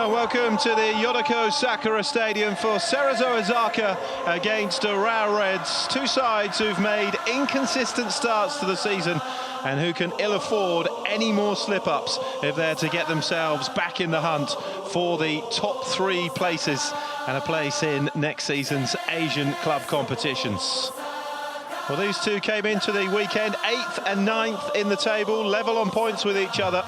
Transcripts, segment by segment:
Hello, welcome to the Yodoko Sakura Stadium for Cerezo Osaka against Urawa Reds. Two sides who've made inconsistent starts to the season and who can ill afford any more slip-ups if they're to get themselves back in the hunt for the top three places and a place in next season's Asian club competitions. Well, these two came into the weekend 8th and 9th in the table, level on points with each other,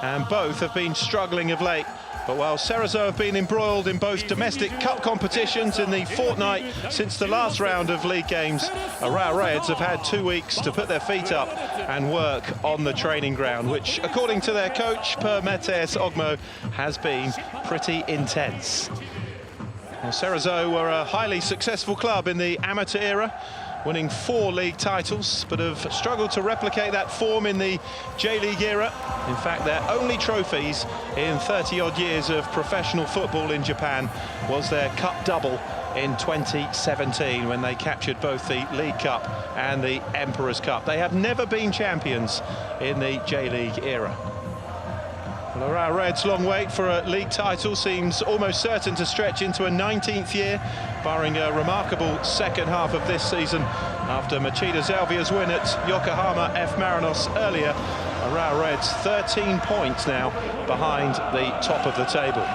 and both have been struggling of late. But while Cerezo have been embroiled in both domestic cup competitions in the fortnight since the last round of league games, Urawa Reds have had 2 weeks to put their feet up and work on the training ground, which, according to their coach, Matchweek Ogmo, has been pretty intense. Well, Cerezo were a highly successful club in the amateur era, winning 4 league titles, but have struggled to replicate that form in the J.League era. In fact, their only trophies in 30-odd years of professional football in Japan was their cup double in 2017, when they captured both the League Cup and the Emperor's Cup. They have never been champions in the J.League era. Well, Urawa Reds' long wait for a league title seems almost certain to stretch into a 19th year, barring a remarkable second half of this season after Machida Zalvia's win at Yokohama F. Marinos earlier. Urawa Reds 13 points now behind the top of the table.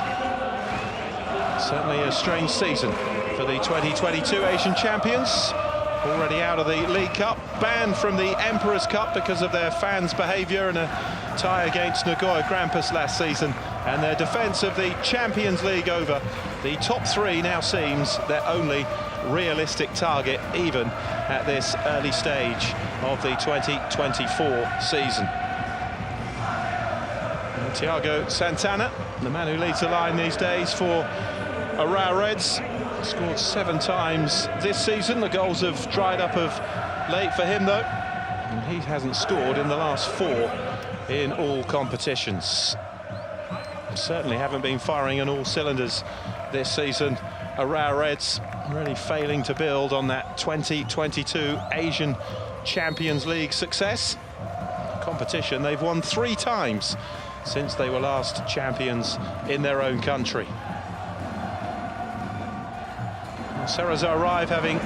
Certainly a strange season for the 2022 Asian champions. Already out of the League Cup, banned from the Emperor's Cup because of their fans' behaviour in a tie against Nagoya Grampus last season, and their defence of the Champions League over. The top three now seems their only realistic target, even at this early stage of the 2024 season. And Thiago Santana, the man who leads the line these days for Urawa Reds, scored 7 times this season. The goals have dried up of late for him, though, and he hasn't scored in the last 4 in all competitions. Certainly haven't been firing on all cylinders this season. Urawa Reds really failing to build on that 2022 Asian Champions League success. Competition they've won 3 times since they were last champions in their own country. Cerezo arrive having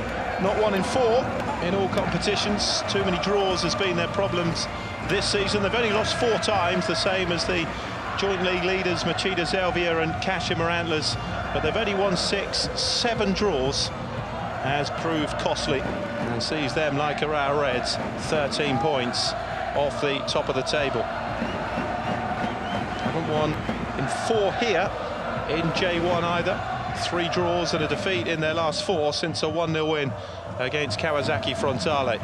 not 1 in 4 in all competitions. Too many draws has been their problems this season. They've only lost 4 times, the same as the joint league leaders Machida Zalvia and Kashima Antlers, but they've only won 6. 7 draws has proved costly and sees them, like Urawa Reds, 13 points off the top of the table. Haven't won in 4 here in J1 either. 3 draws and a defeat in their last 4 since a 1-0 win against Kawasaki Frontale.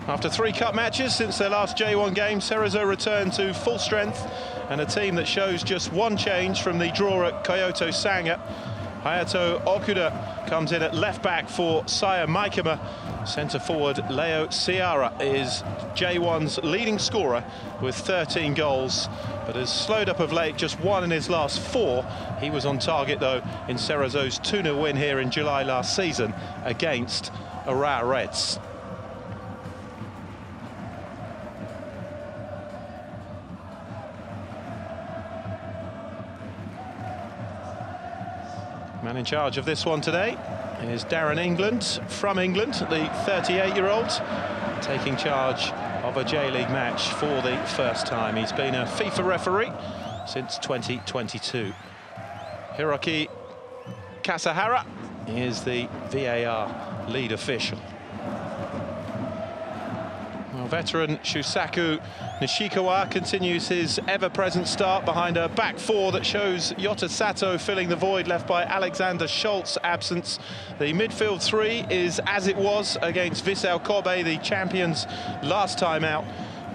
After 3 cup matches since their last J1 game, Cerezo returned to full strength and a team that shows just 1 change from the draw at Kyoto Sanga. Hayato Okuda comes in at left back for Saya Maikama. Centre forward Leo Ciara is J1's leading scorer with 13 goals, but has slowed up of late, just 1 in his last 4. He was on target, though, in Cerezo's 2-0 win here in July last season against Urawa Reds. Man in charge of this one today is Darren England, from England, the 38-year-old, taking charge of a J-League match for the first time. He's been a FIFA referee since 2022. Hiroki Kasahara is the VAR lead official. Well, veteran Shusaku Nishikawa continues his ever-present start behind a back 4 that shows Yota Sato filling the void left by Alexander Schultz's absence. The midfield 3 is as it was against Vissel Kobe, the champions last time out.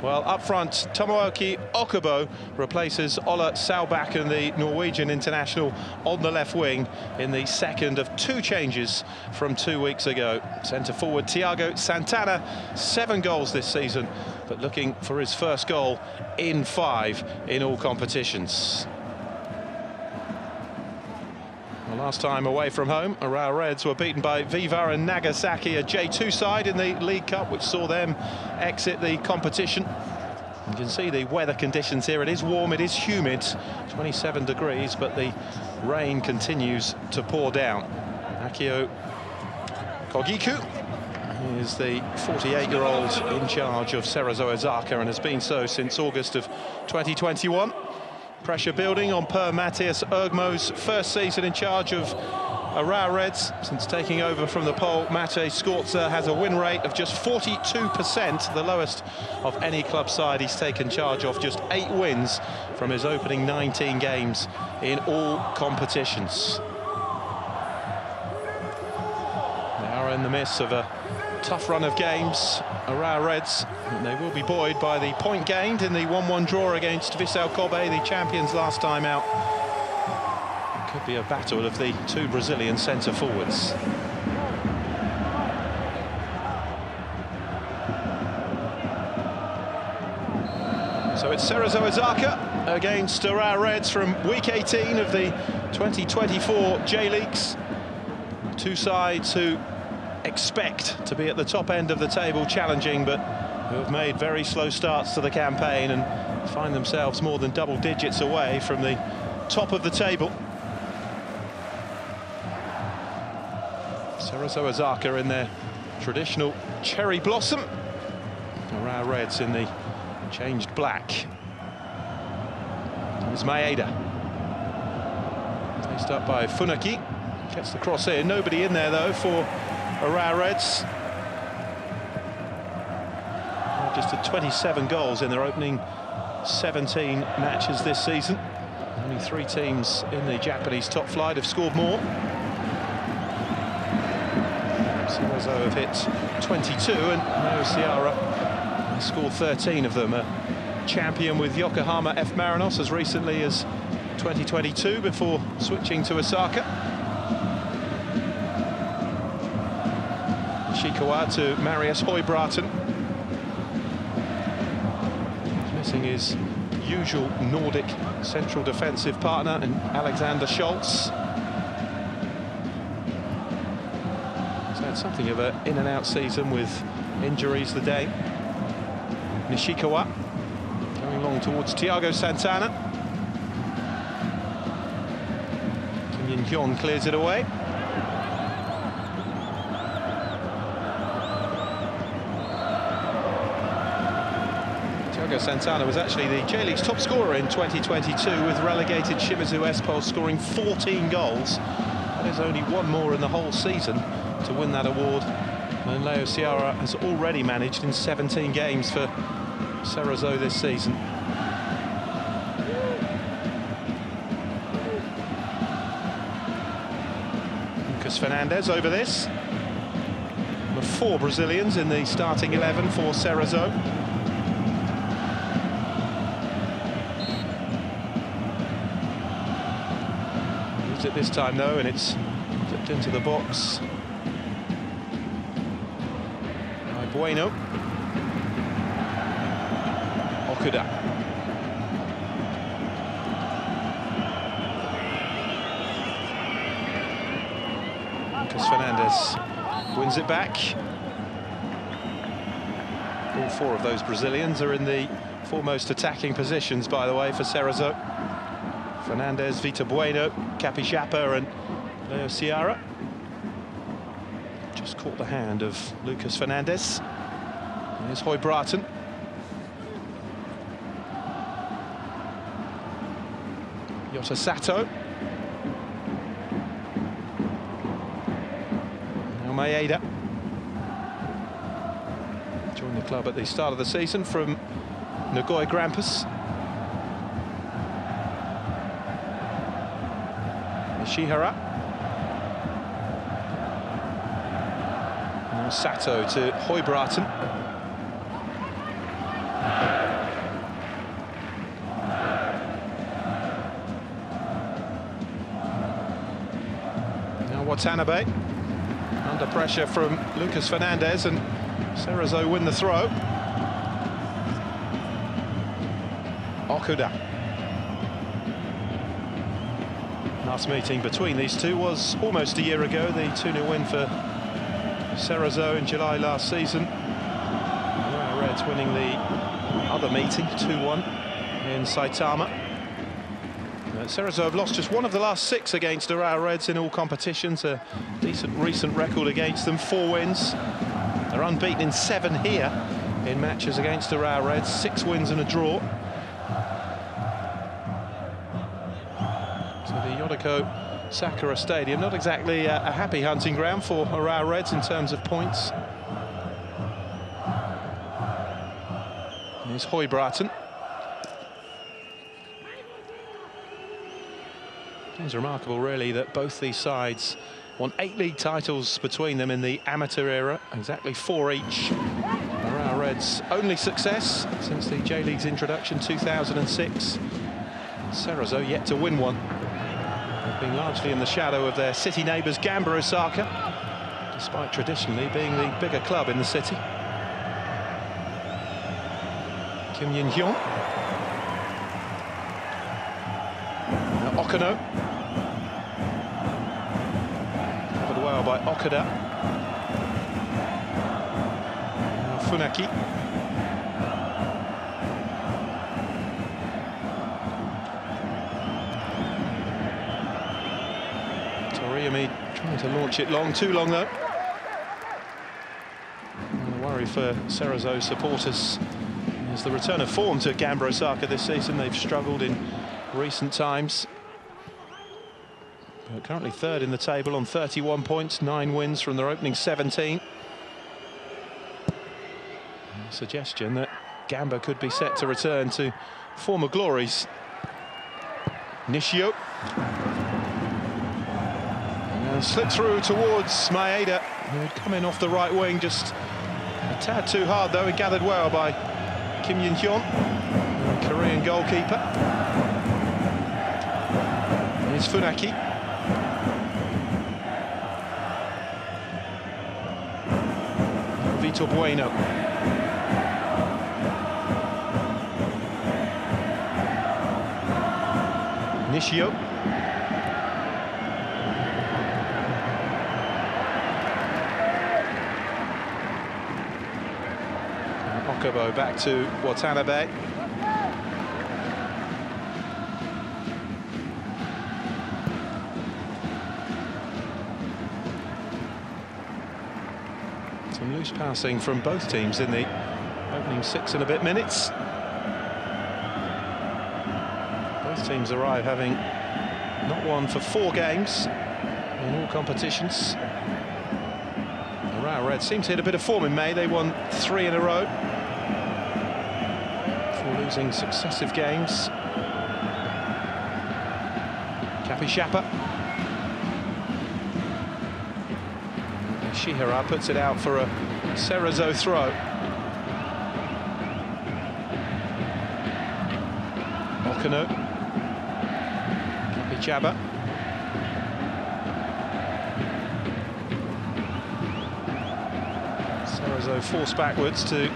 Well, up front, Tomoaki Okubo replaces Ola Salbak and the Norwegian international on the left wing in the second of 2 changes from 2 weeks ago. Centre forward Thiago Santana, 7 goals this season, but looking for his first goal in 5 in all competitions. Well, last time away from home, Urawa Reds were beaten by Viva and Nagasaki, a J2 side in the League Cup, which saw them exit the competition. You can see the weather conditions here. It is warm, it is humid, 27 degrees, but the rain continues to pour down. Akio Kogiku is the 48-year-old in charge of Cerezo Osaka and has been so since August of 2021. Pressure building on Per Matthias Ergmo's first season in charge of Urawa Reds. Since taking over from the Pole, Maciej Skorza has a win rate of just 42%, the lowest of any club side he's taken charge of. Just 8 wins from his opening 19 games in all competitions. They are in the midst of a tough run of games, Urawa Reds, and they will be buoyed by the point gained in the 1-1 draw against Vissel Kobe, the champions last time out. It could be a battle of the 2 Brazilian centre forwards. So it's Cerezo Osaka against Urawa Reds from week 18 of the 2024 J-Leagues. 2 sides who expect to be at the top end of the table challenging, but who have made very slow starts to the campaign and find themselves more than double digits away from the top of the table. Cerezo Osaka in their traditional cherry blossom. Urawa Reds in the changed black. It's Maeda. Faced up by Funaki. Gets the cross in. Nobody in there, though, for Urawa Reds. Just 27 goals in their opening 17 matches this season. Only 3 teams in the Japanese top flight have scored more. Cerezo have hit 22 and MEIJI has scored 13 of them. A champion with Yokohama F. Marinos as recently as 2022 before switching to Osaka. Ishikawa to Marius Højbråten. He's missing his usual Nordic central defensive partner and Alexander Schultz. He's had something of an in-and-out season with injuries the day. Nishikawa going long towards Thiago Santana. Kim Yin-hyun clears it away. Thiago Santana was actually the J-League's top scorer in 2022 with relegated Shimizu Espol scoring 14 goals. That is only 1 more in the whole season to win that award. And Leo Ciara has already managed in 17 games for Cerezo this season. Lucas Fernandez over this. The 4 Brazilians in the starting 11 for Cerezo. Used it this time though, and it's flipped into the box. Bueno. Okuda. Lucas Fernandez wins it back. All 4 of those Brazilians are in the foremost attacking positions, by the way, for Cerezo. Fernandez, Vitor Bueno, Capixaba and Leo Ciara. Just caught the hand of Lucas Fernandez. Here's Højbråten. Yota Sato. Now Maeda. Joined the club at the start of the season from Nagoya Grampus. Ishihara. Now Sato to Højbråten. Watanabe under pressure from Lucas Fernandez, and Cerezo win the throw. Okuda. Last meeting between these two was almost a year ago, the 2-0 win for Cerezo in July last season. Urawa Reds winning the other meeting, 2-1 in Saitama. Cerezo have lost just one of the last 6 against Urawa Reds in all competitions. A decent recent record against them, 4 wins. They're unbeaten in 7 here in matches against Urawa Reds, 6 wins and a draw. So the Yodoko Sakura Stadium, not exactly a happy hunting ground for Urawa Reds in terms of points. Here's Hoibraten. It's remarkable, really, that both these sides won 8 league titles between them in the amateur era, exactly 4 each. Urawa Reds' only success since the J.League's introduction, 2006. Cerezo yet to win one. They've been largely in the shadow of their city neighbours Gamba Osaka, despite traditionally being the bigger club in the city. Kim Yin-hyun. Okano. Covered well by Okada. Now Funaki. Toriyami trying to launch it long, too long though. And a worry for Cerezo supporters is the return of form to Gamba Osaka this season. They've struggled in recent times. But currently 3rd in the table on 31 points, 9 wins from their opening 17. A suggestion that Gamba could be set to return to former glories. Nishio. Slipped through towards Maeda, who had come in off the right wing, just a tad too hard though. He gathered well by Kim Yin-hyun, Korean goalkeeper. Here's Funaki. Vitor Bueno. Nishio. Okubo back to Watanabe. Some loose passing from both teams in the opening 6 and a bit minutes. Both teams arrive having not won for 4 games in all competitions. Urawa Reds seem to hit a bit of form in May. They won 3 in a row, losing successive games. Kapishapa. Shihara puts it out for a Cerezo throw. Okano. Kapishapa. Cerezo forced backwards to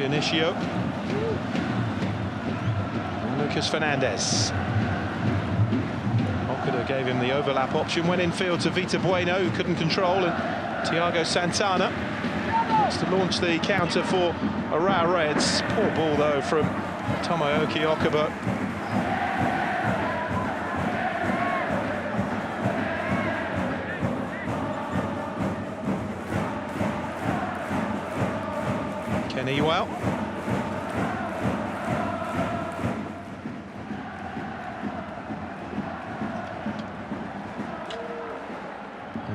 Nishio. Lucas Fernandez. Okada gave him the overlap option, went infield to Vitor Bueno, who couldn't control, and Thiago Santana wants to launch the counter for Urawa Reds. Poor ball though from Tomoyoki Okubo. Ewell.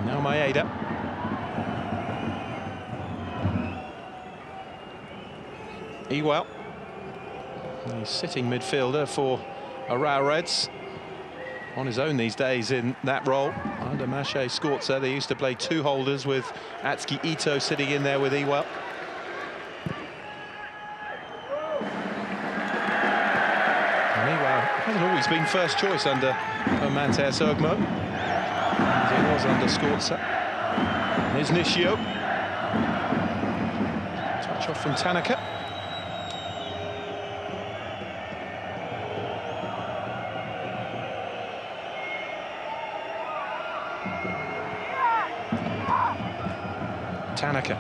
Now Maeda. Ewell. He's sitting midfielder for Urawa Reds. On his own these days in that role. Under Maciej Skorza, they used to play 2 holders with Atsuki Ito sitting in there with Ewell. Hasn't always been first choice under Hermantes Ogmo, as he was under Skorza. Here's Nishio. Touch off from Tanaka. Tanaka.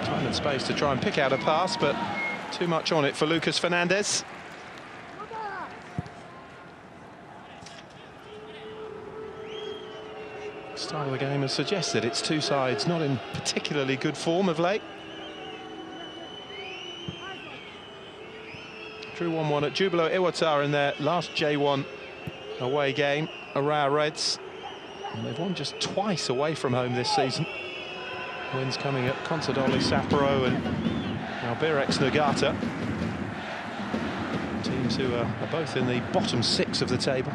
Time and space to try and pick out a pass, but too much on it for Lucas Fernandez. The style of the game has suggested it's two sides not in particularly good form of late. Drew 1-1 at Jubilo Iwata in their last J1 away game, Urawa Reds. And they've won just twice away from home this season. Wins coming at Consadole Sapporo and Albirex Niigata. Teams who are both in the bottom 6 of the table.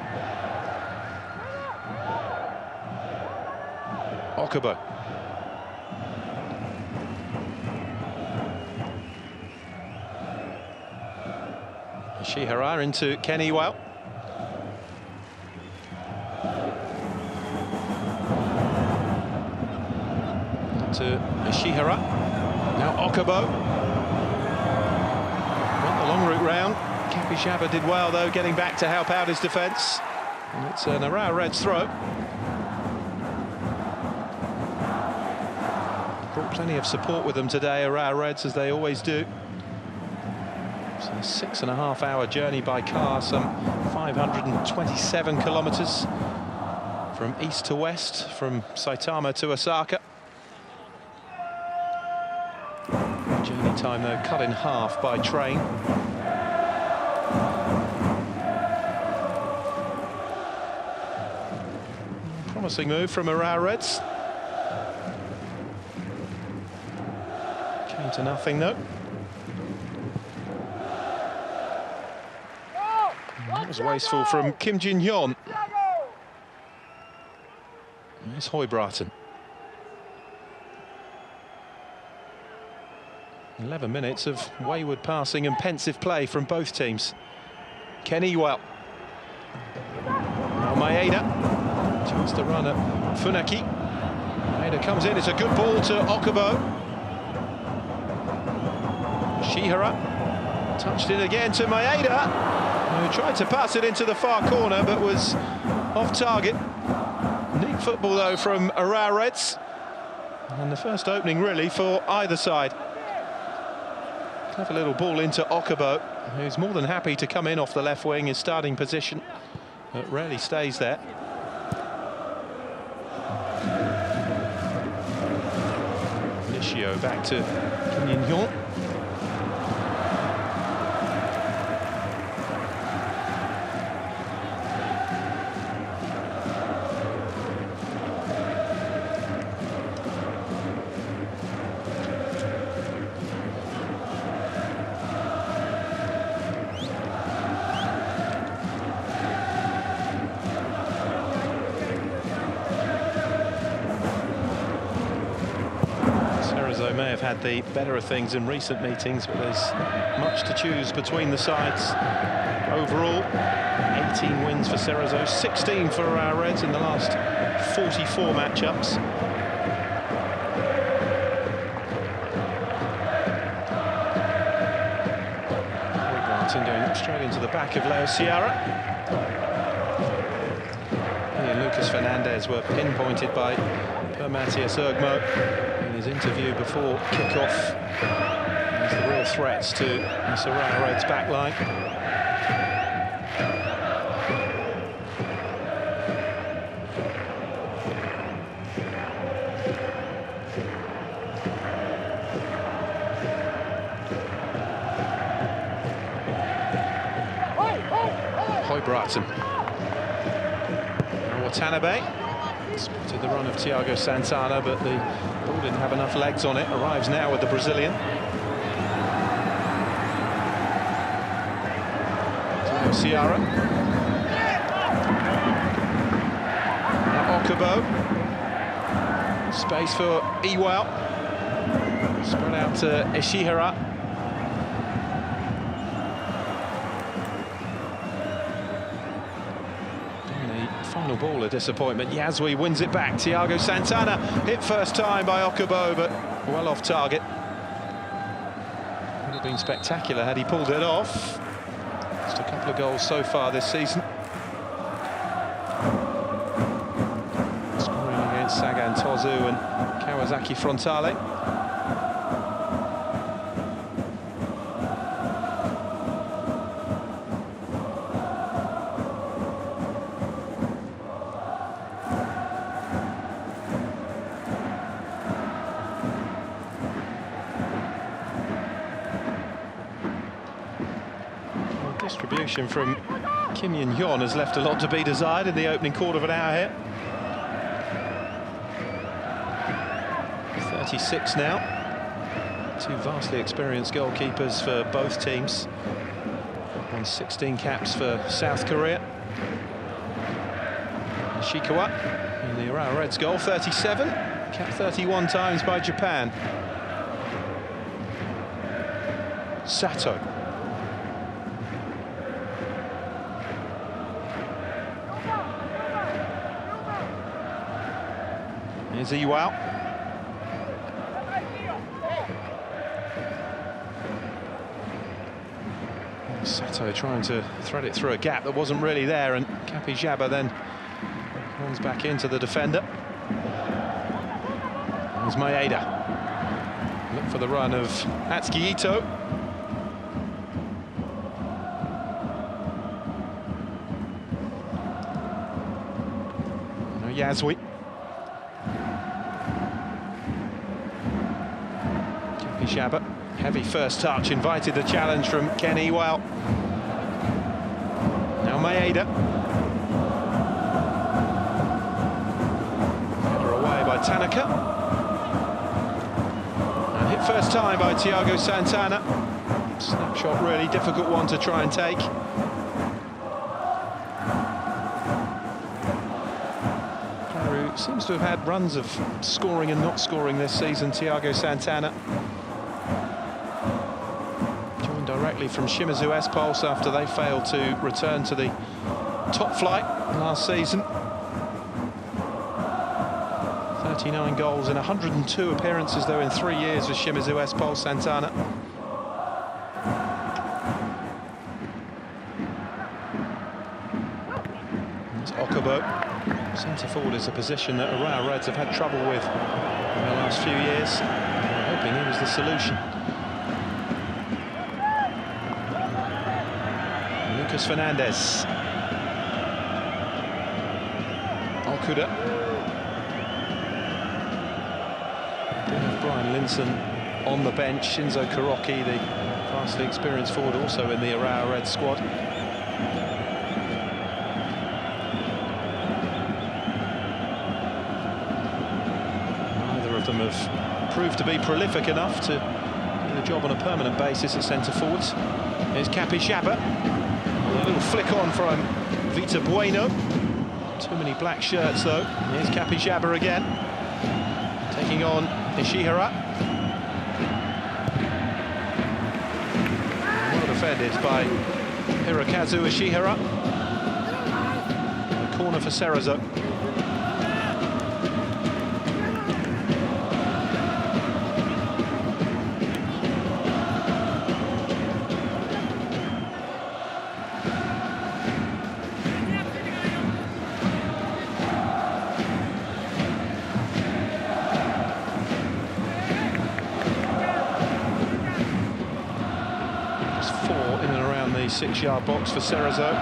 Okubo. Ishihara into Kenny Well. To Ishihara. Now Okubo. Went the long route round. Kapishaba did well, though, getting back to help out his defence. And it's an Urawa Reds throw. Brought plenty of support with them today, Urawa Reds, as they always do. It's a 6.5-hour journey by car, some 527 kilometres from east to west, from Saitama to Osaka. Journey time, though, cut in half by train. Promising move from Urawa Reds. Came to nothing, though. That was wasteful from Kim Jin-hyun. There's Høybråten. 11 minutes of wayward passing and pensive play from both teams. Kenny Well. Now Maeda. Chance to run at Funaki. Maeda comes in, it's a good ball to Okubo. Ishihara. Touched it again to Maeda, who tried to pass it into the far corner but was off target. Neat football, though, from Urawa Reds. And the first opening, really, for either side. Clever little ball into Okubo, who's more than happy to come in off the left wing, his starting position, but rarely stays there. Nishio back to Kim Jin-hyun. Cerezo may have had the better of things in recent meetings, but there's much to choose between the sides. Overall, 18 wins for Cerezo, 16 for Urawa Reds in the last 44 matchups. Høybråten going straight into the back of Leo Ciara. He and Lucas Fernandez were pinpointed by Matthias Ergmo in his interview before kick-off as the real threats to this Urawa Reds back line. Høybråten. Watanabe. Spotted the run of Thiago Santana, but the ball didn't have enough legs on it. Arrives now with the Brazilian. Ciara. Now Okubo. Space for Iwao. Spread out to Ishihara. Final ball, a disappointment. Yasui wins it back. Thiago Santana hit first time by Okubo, but well off target. Would have been spectacular had he pulled it off. Just a couple of goals so far this season. Scoring against Sagan Tozu and Kawasaki Frontale. Contribution from Kim Yin-yeon has left a lot to be desired in the opening quarter of an hour here. 36 now. Two vastly experienced goalkeepers for both teams. Won 16 caps for South Korea. Ishikawa in the Urawa Reds goal, 37. Capped 31 times by Japan. Sato. Here's Iwao. Sato trying to thread it through a gap that wasn't really there, and Kapijaba then runs back into the defender. There's Maeda. Look for the run of Atsuki Ito. Yasui. Kapijaba. Heavy first touch, invited the challenge from Ken Iwao. Now Maeda. Header away by Tanaka. And hit first time by Thiago Santana. Snapshot, really difficult one to try and take. Peru seems to have had runs of scoring and not scoring this season, Thiago Santana. Directly from Shimizu S-Pulse after they failed to return to the top flight last season. 39 goals in 102 appearances though in 3 years with Shimizu S-Pulse Santana. It's Okubo. Centre forward is a position that Urawa Reds have had trouble with in the last few years. I'm hoping he was the solution. Lucas Fernandez. Okuda. Brian Linson on the bench. Shinzo Kuroki, the vastly experienced forward, also in the Urawa Reds squad. Neither of them have proved to be prolific enough to do the job on a permanent basis at centre forwards. Here's Kapijaba. A little flick on from Vita Bueno. Too many black shirts though. Here's Kapijaba again. Taking on Ishihara. Well defended by Hirokazu Ishihara. A corner for Cerezo. In and around the 6-yard box for Cerezo. A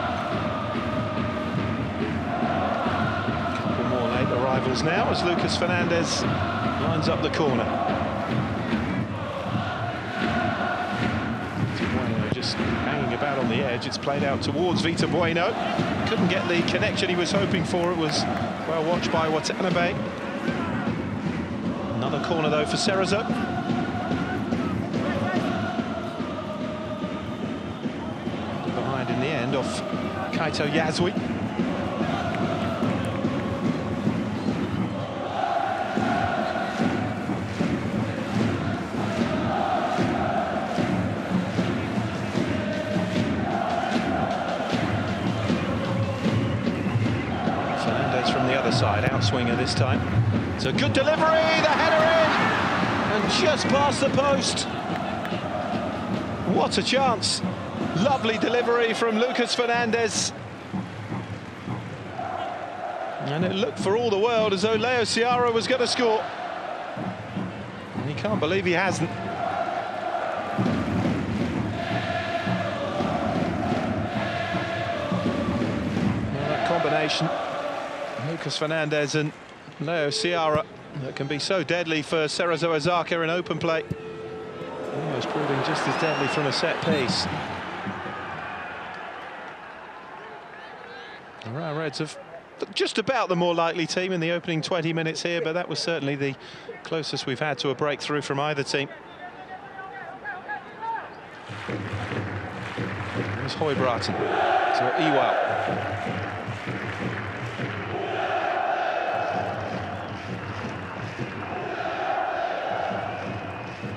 couple more late arrivals now as Lucas Fernandez lines up the corner. Bueno just hanging about on the edge. It's played out towards Vita Bueno. Couldn't get the connection he was hoping for. It was well watched by Watanabe. Another corner though for Cerezo. In the end off Kaito Yasui. Fernandez from the other side, outswinger this time. It's a good delivery, the header in, and just past the post. What a chance. Lovely delivery from Lucas Fernandez. And it looked for all the world as though Leo Ciara was going to score. And he can't believe he hasn't. Well, that combination, Lucas Fernandez and Leo Ciara, that can be so deadly for Cerezo Osaka in open play. Almost proving just as deadly from a set piece. Reds have just about the more likely team in the opening 20 minutes here, but that was certainly the closest we've had to a breakthrough from either team. Here's Høybråten to Ewell.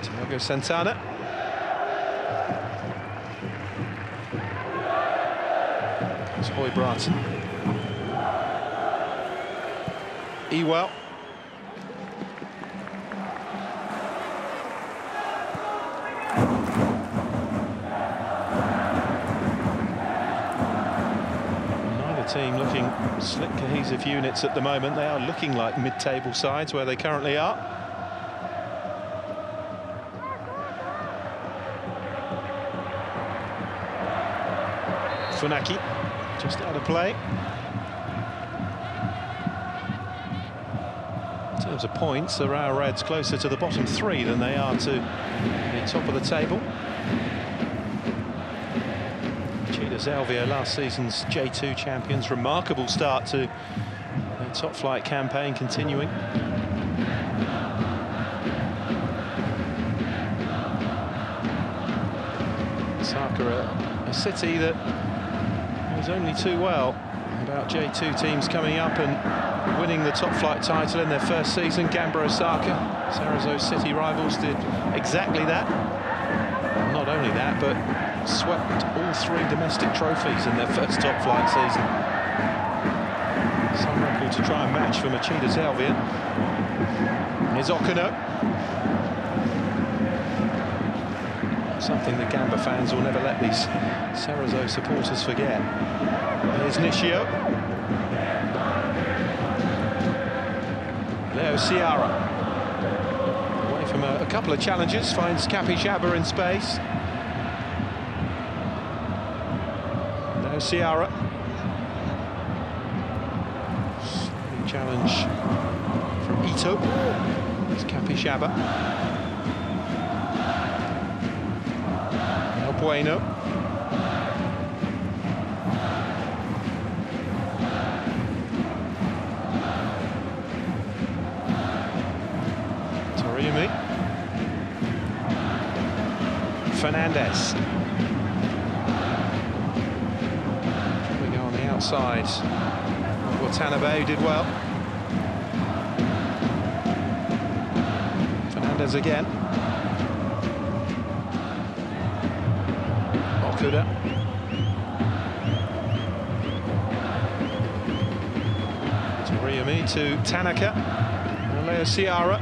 Thiago Santana. Here's Høybråten. Ewell. Neither team looking slick, cohesive units at the moment. They are looking like mid-table sides where they currently are. Funaki just out of play. In terms of points, Urawa Reds closer to the bottom three than they are to the top of the table. Cerezo, last season's J2 champions, remarkable start to their top flight campaign continuing. Sakura, a city that knows only too well about J2 teams coming up and winning the top flight title in their first season. Osaka, Cerezo City rivals, did exactly that. Not only that, but swept all three domestic trophies in their first top flight season. Some record to try and match for Cerezo. Here's Okuno. Something the Gamba fans will never let these Cerezo supporters forget. Here's Nishio. Leo Ciara. Away from a couple of challenges, finds Capixaba in space. Leo Ciara. Challenge from Ito. It's Capixaba. El Bueno. Toriumi. Fernandez. We go on the outside. Watanabe did well. Fernandez again. Okuda. Toriumi to Tanaka. And Leo Ciara.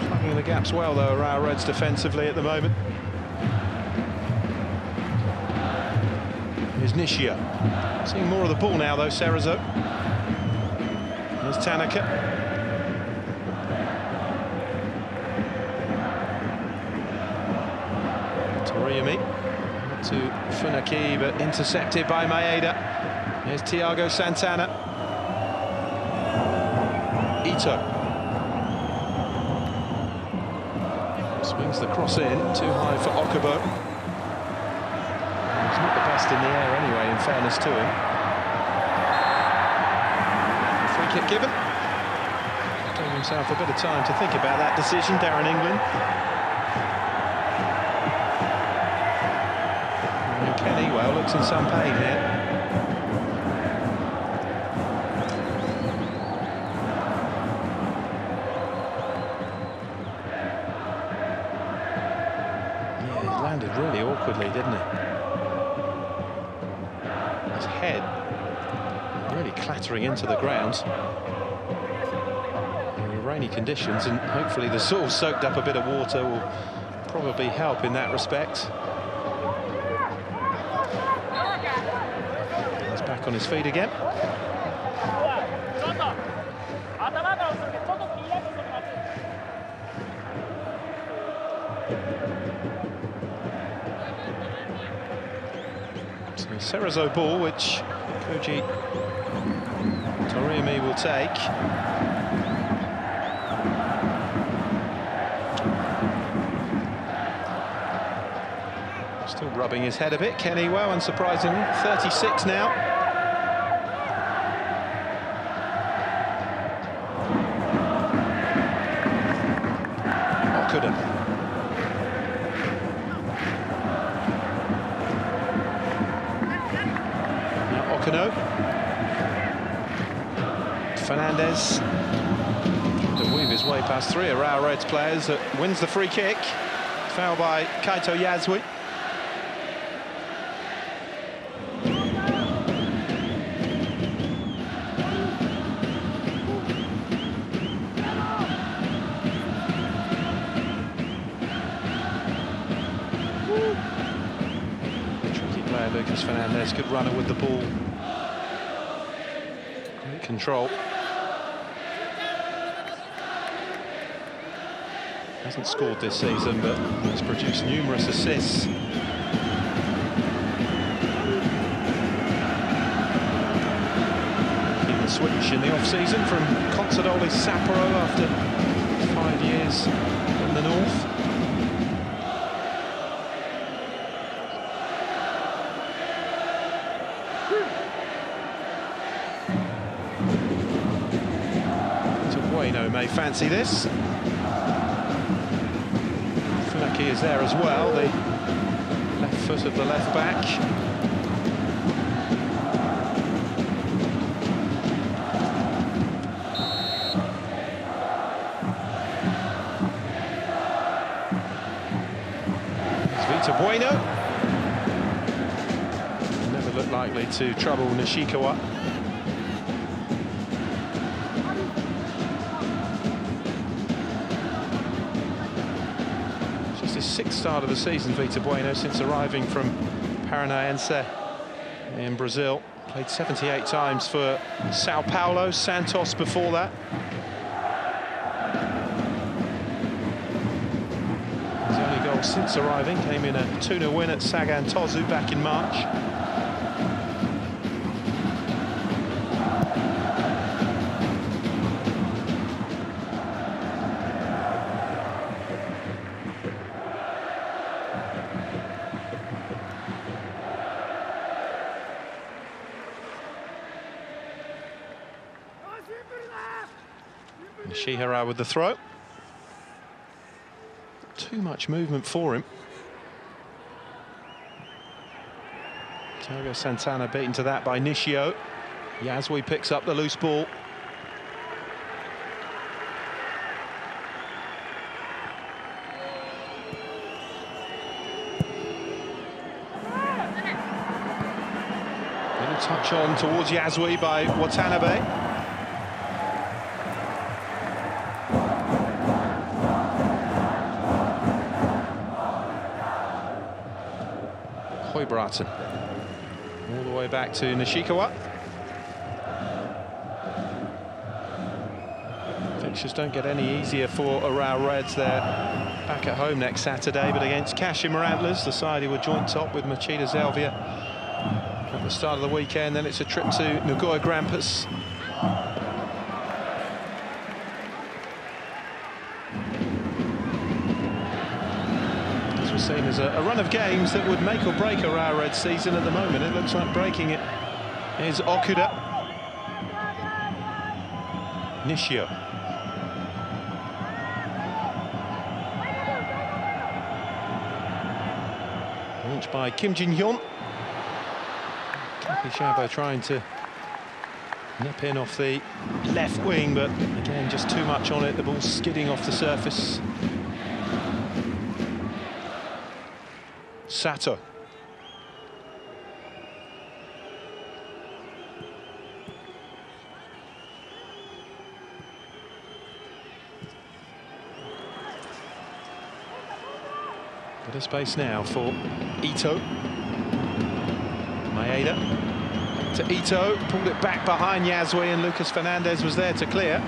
Plugging the gaps well, though, Urawa Reds defensively at the moment. Here's Nishio. Seeing more of the ball now, though, Cerezo. There's Tanaka. Toriumi. To Funaki, but intercepted by Maeda. Here's Thiago Santana. Ito. Swings the cross in, too high for Okubo. He's not the best in the air anyway, in fairness to him. Free kick given. Gave himself a bit of time to think about that decision, Darren England. And Kenny, well, looks in some pain here. Yeah, he landed really awkwardly, didn't he? His head really clattering into the ground. Rainy conditions, and hopefully the sort of soaked up a bit of water will probably help in that respect. He's back on his feet again. So Cerezo ball, which Koji Toriumi will take. Still bobbing his head a bit, Kenny, well, unsurprisingly. 36 now. Okuda. Now Okano. Fernandez. To weave his way past three Urawa Reds players, wins the free kick. Foul by Kaito Yasui. Tricky player, Lucas Fernandez, good runner with the ball. Great control. Hasn't scored this season, but has produced numerous assists. In the switch in the off-season from Consadole Sapporo after 5 years in the north. Bueno may fancy this. He is there as well, the left foot of the left back. It's Vita Bueno. Never looked likely to trouble Nishikawa. His sixth start of the season, Vita Bueno, since arriving from Paranaense in Brazil. Played 78 times for Sao Paulo, Santos before that. His only goal since arriving came in a 2-0 win at Sagan Tosu back in March. Shihara with the throw. Too much movement for him. Thiago Santana beaten to that by Nishio. Yasui picks up the loose ball. Little touch on towards Yasui by Watanabe. Braten. All the way back to Nishikawa. Fixtures don't get any easier for Urawa Reds. They're back at home next Saturday, but against Kashima Antlers, the side who were joint top with Machida Zelvia at the start of the weekend. Then it's a trip to Nagoya Grampus. Seen as a run of games that would make or break a Urawa Reds season. At the moment it looks like breaking it is Okuda. Nishio. Launched by Kim Jin-hyun. Kaki Shabo trying to nip in off the left wing, but again just too much on it, the ball skidding off the surface. Sato. Bit of space now for Ito. Maeda to Ito, pulled it back behind Yasui, and Lucas Fernandez was there to clear.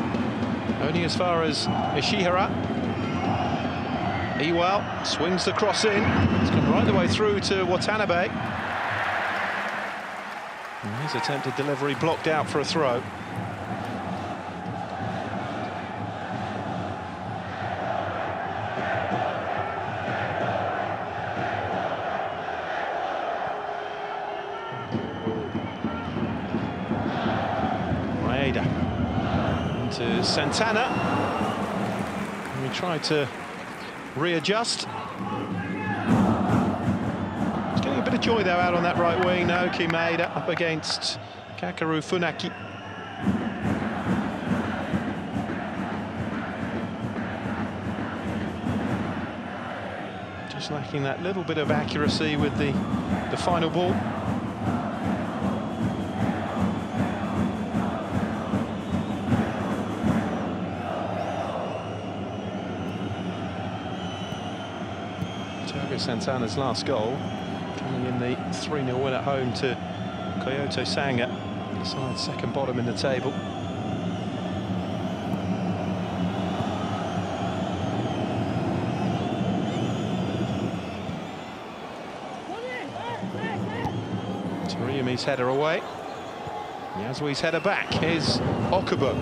Only as far as Ishihara. Ewell swings the cross in. It's come right the way through to Watanabe. And his attempted delivery blocked out for a throw. to Santana. And we tried to readjust. He's getting a bit of joy though out on that right wing. Naoki Maeda up against Kakeru Funaki. Just lacking that little bit of accuracy with the final ball. Thiago Santana's last goal coming in the 3-0 win at home to Kyoto Sanga, the side second bottom in the table. Toriumi's header away. Yasui's header back. Here's Okubo.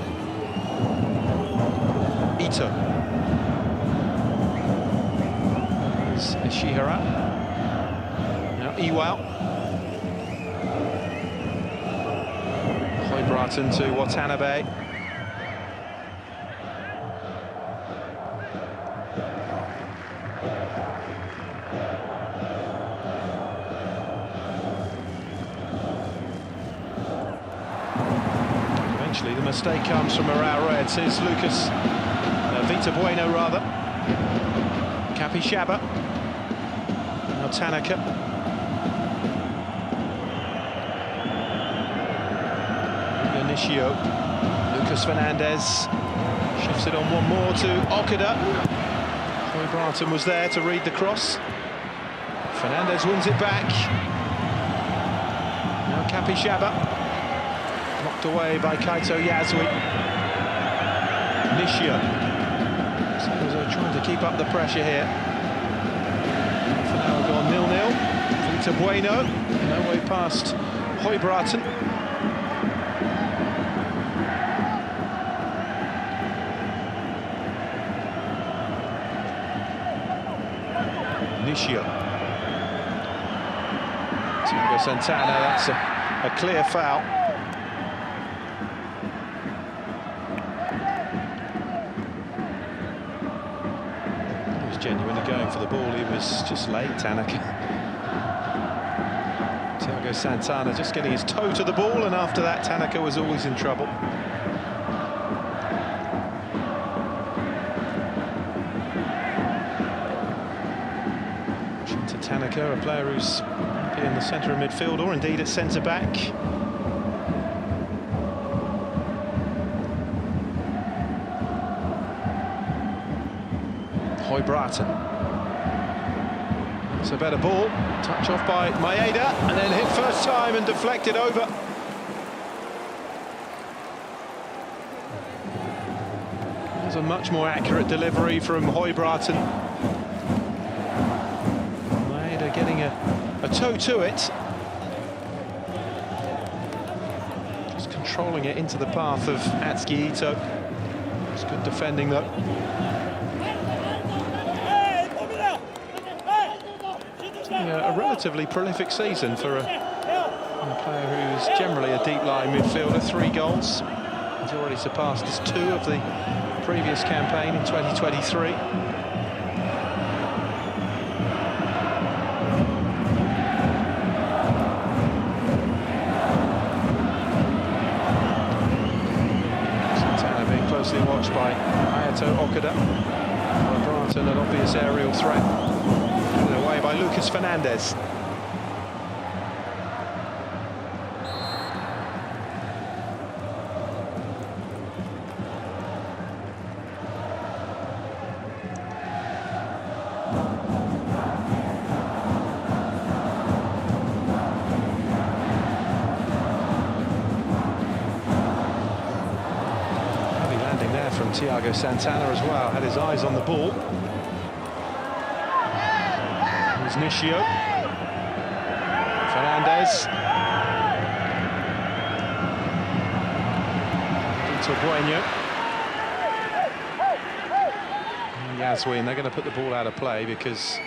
Ito. Here's Ishihara. Now Iwao. Hoibraten to Watanabe. Eventually the mistake comes from Urawa Reds. Here's Lucas Vita Bueno rather. Kapishaba. Now Tanaka. Nishio. Lucas Fernandez shifts it on one more to Okada. Hoibraten was there to read the cross. Fernandez wins it back. Now Kapishaba. Knocked away by Kaito Yasui. Nishio. Cerezo trying to keep up the pressure here. Half an hour gone 0-0. Vita Bueno. No way past Hoibraten. Nishio. Thiago Santana, that's a clear foul. He was genuinely going for the ball, he was just late, Tanaka. Thiago Santana just getting his toe to the ball, and after that Tanaka was always in trouble. Tanaka, a player who's in the centre of midfield or indeed at centre-back. Hoibraten. It's a better ball. Touch off by Maeda and then hit first time and deflected over. There's a much more accurate delivery from Hoibraten. Getting a toe to it. Just controlling it into the path of Atsuki Ito. It's good defending though. A relatively prolific season for a player who's generally a deep line midfielder. 3 goals. He's already surpassed his 2 of the previous campaign in 2023. Watched by Hayato Okada. Hoibraten, an obvious aerial threat. Put away by Lucas Fernandez. From Thiago Santana as well, had his eyes on the ball. Here's Nishio. Fernandez. Vita Bueno. Yasui, and they're going to put the ball out of play because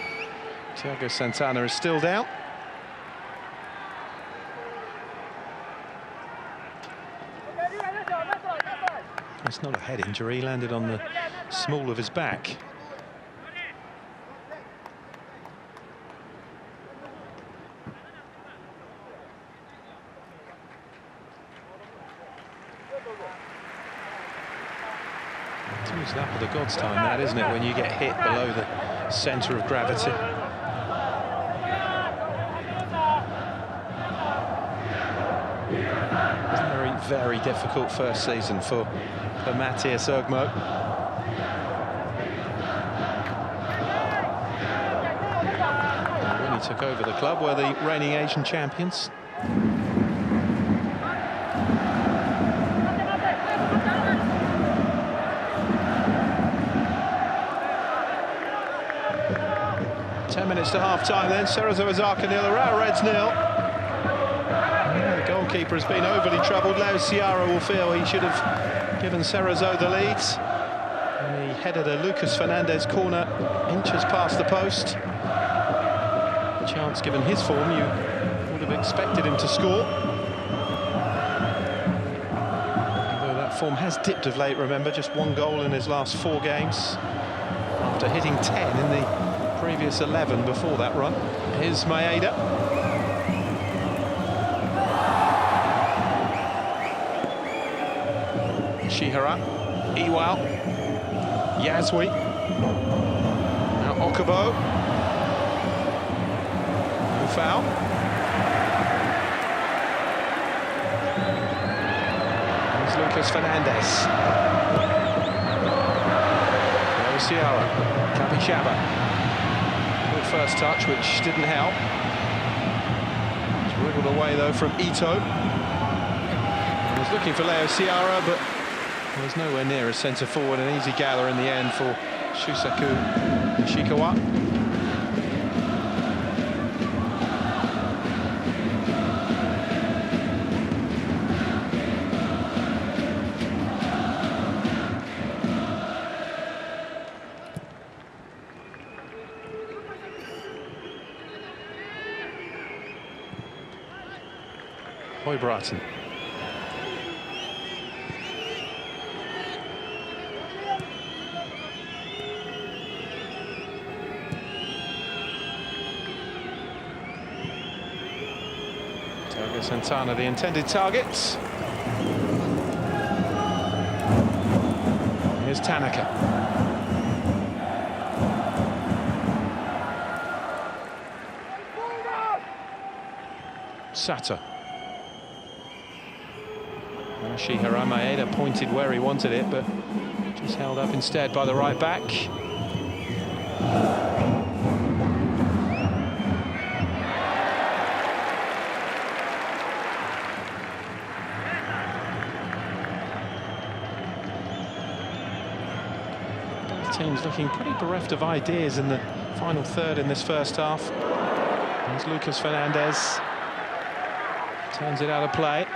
Thiago Santana is still down. It's not a head injury, he landed on the small of his back. It's almost that for the God's time, that, isn't it, when you get hit below the centre of gravity. Very difficult first season for Matthias Ogmo. When he took over the club, were the reigning Asian champions. Ten minutes to half-time then. Cerezo Osaka 0, Urawa Reds 0. The goalkeeper has been overly troubled. Leo Ciara will feel he should have given Cerezo the lead. And he headed a Lucas Fernandez corner inches past the post. A chance, given his form, you would have expected him to score. Although that form has dipped of late, remember, just 1 goal in his last 4 games. After hitting 10 in the previous 11 before that run. Here's Maeda. Shihara, Iwao, Yasui, now Okubo. No foul. There's Lucas Fernandez. There's Ciara, Kabishaba. Good first touch, which didn't help. It's wriggled away though from Ito. He was looking for Leo Ciara, but was nowhere near a centre forward. An easy gather in the end for Shusaku Ishikawa. Hoybratton. Santana, the intended target. Here's Tanaka. Sato. Shihara Maeda pointed where he wanted it, but just held up instead by the right back. Teams looking pretty bereft of ideas in the final third in this first half. There's Lucas Fernandez. Turns it out of play.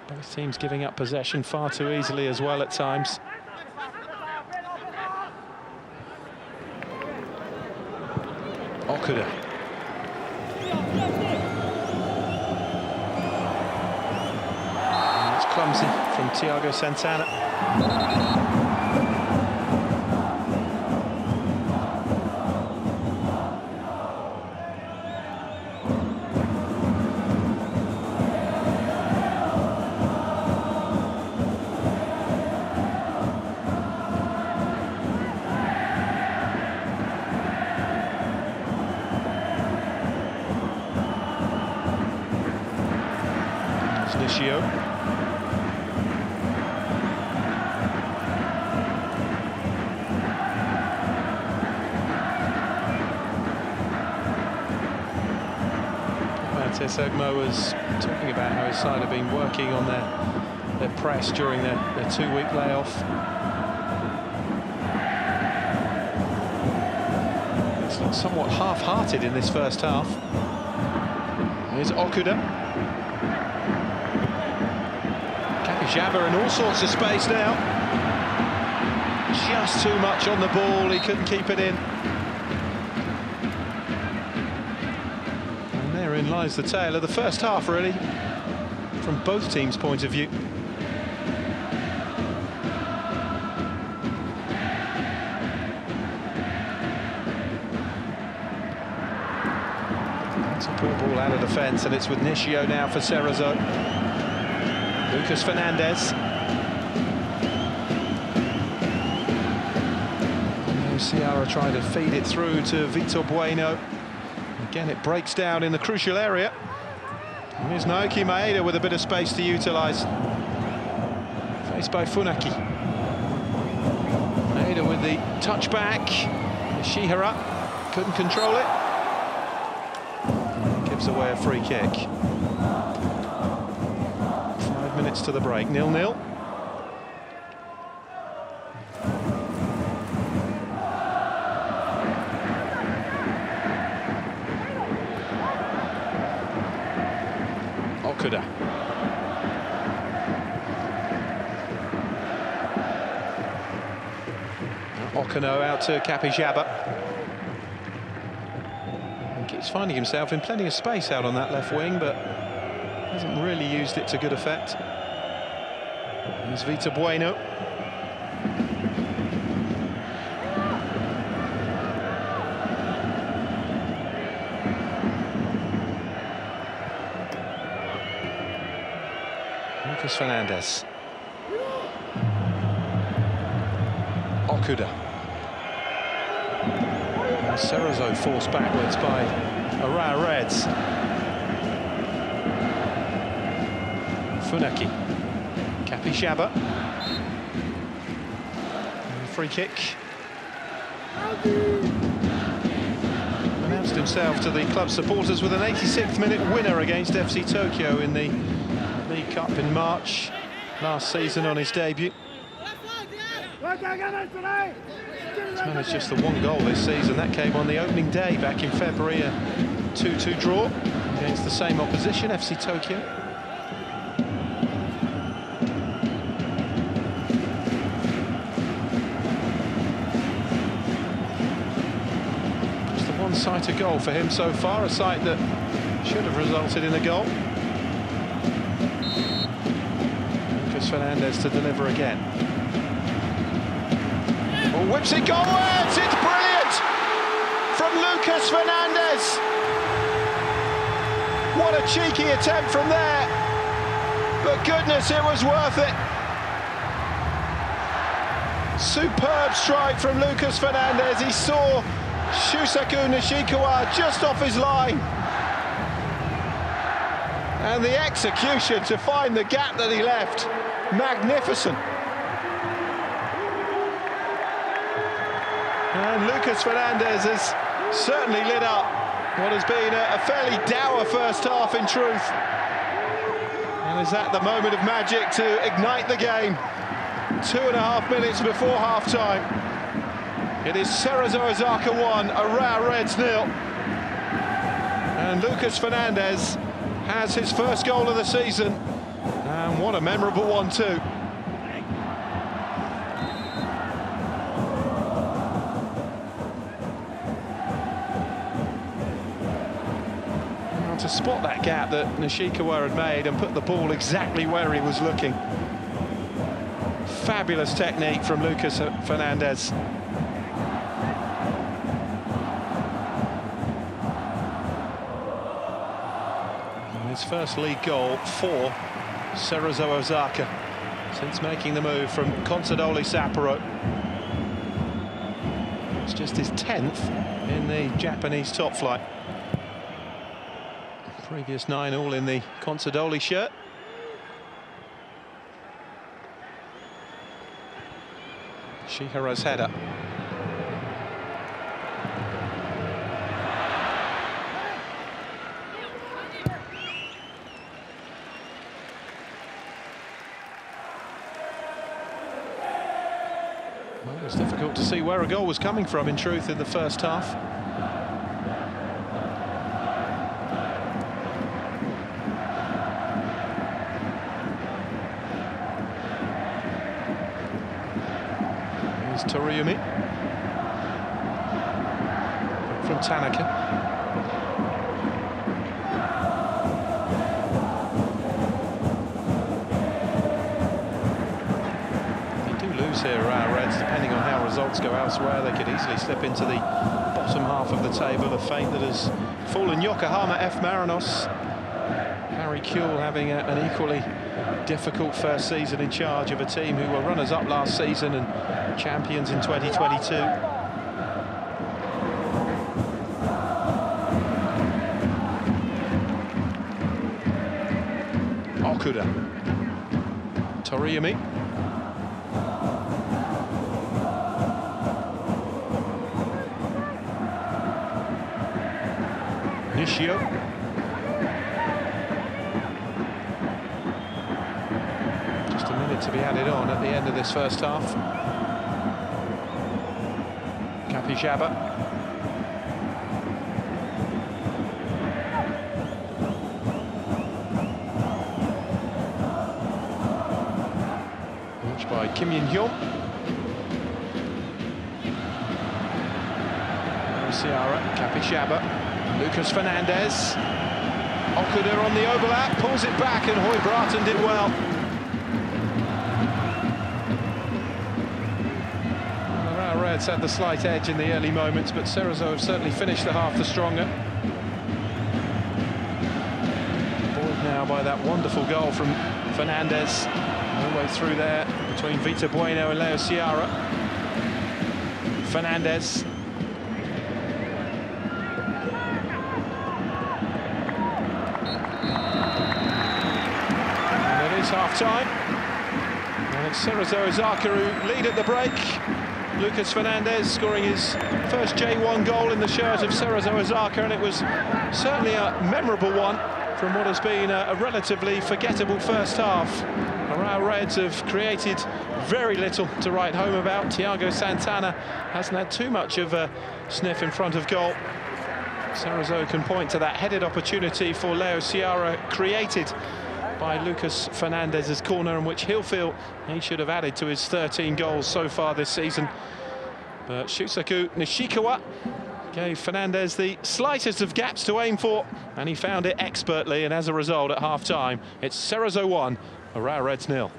Both teams giving up possession far too easily as well at times. Okuda. And it's clumsy from Thiago Santana. Nishio. Matthias Ogmo was talking about how his side have been working on their press during their 2-week layoff. It's looked somewhat half-hearted in this first half. Here's Okuda. Jabba in all sorts of space now. Just too much on the ball, he couldn't keep it in. And therein lies the tale of the first half, really, from both teams' point of view. Poor ball out of defence, and it's with Nishio now for Cerezo. Lucas Fernandez. Ciara trying to feed it through to Vitor Bueno. Again, it breaks down in the crucial area. And here's Naoki Maeda with a bit of space to utilise. Faced by Funaki. Maeda with the touchback. Ishihara couldn't control it. Gives away a free kick. 5 minutes to the break, 0-0. Okuda. Okano out to Kapijaba. He's finding himself in plenty of space out on that left wing, but hasn't really used it to good effect. Here's Vitor Bueno. Lucas Fernandez. Okuda. Cerezo forced backwards by Urawa Reds. Funaki. Kapishaba. Free kick. Announced himself to the club supporters with an 86th minute winner against FC Tokyo in the League Cup in March last season on his debut. He's managed just the one goal this season. That came on the opening day back in February, a 2-2 draw against the same opposition, FC Tokyo. Just the one sighted goal for him so far, a sight that should have resulted in a goal. Lucas Fernandez to deliver again. Whips it goalwards, it's brilliant from Lucas Fernandez. What a cheeky attempt from there, but goodness, it was worth it. Superb strike from Lucas Fernandez. He saw Shusaku Nishikawa just off his line. And the execution to find the gap that he left, magnificent. And Lucas Fernandez has certainly lit up what has been a fairly dour first half in truth. And is that the moment of magic to ignite the game? 2.5 minutes before half-time. It is Cerezo Osaka 1, Urawa Reds 0. And Lucas Fernandez has his first goal of the season. And what a memorable one too. To spot that gap that Nishikawa had made and put the ball exactly where he was looking. Fabulous technique from Lucas Fernandez. And his first league goal for Cerezo Osaka since making the move from Consadole Sapporo. It's just his 10th in the Japanese top flight. Previous 9 all in the Consadole shirt. Shihara's header. Well, it was difficult to see where a goal was coming from, in truth, in the first half. Toriumi from Tanaka. They do lose close here, Urawa Reds. Depending on how results go elsewhere, they could easily slip into the bottom half of the table, a fate that has fallen Yokohama F. Marinos. Harry Kuehl having an equally difficult first season in charge of a team who were runners-up last season and champions in 2022. Okuda. Toriyami. Nishio. Just a minute to be added on at the end of this first half. Kapijaba. By Kim Yin-hyun. Ciara, Kapishaba, Lucas Fernandez. Okuda on the overlap, pulls it back, and Hoy-Bratton did well. The Urawa Reds had the slight edge in the early moments, but Cerezo have certainly finished the half the stronger. Buoyed now by that wonderful goal from Fernandez. All the way through there between Vita Bueno and Leo Ciara. Fernandez. And it is half-time. And it's Cerezo Osaka who lead at the break. Lucas Fernandez scoring his first J1 goal in the shirt of Cerezo Osaka, and it was certainly a memorable one from what has been a relatively forgettable first half. Urawa Reds have created very little to write home about. Thiago Santana hasn't had too much of a sniff in front of goal. Cerezo can point to that headed opportunity for Leo Ciara created by Lucas Fernandez's corner, in which he'll feel he should have added to his 13 goals so far this season. But Shusaku Nishikawa gave Fernandez the slightest of gaps to aim for, and he found it expertly, and as a result, at half-time, it's Cerezo 1, Urawa Reds 0.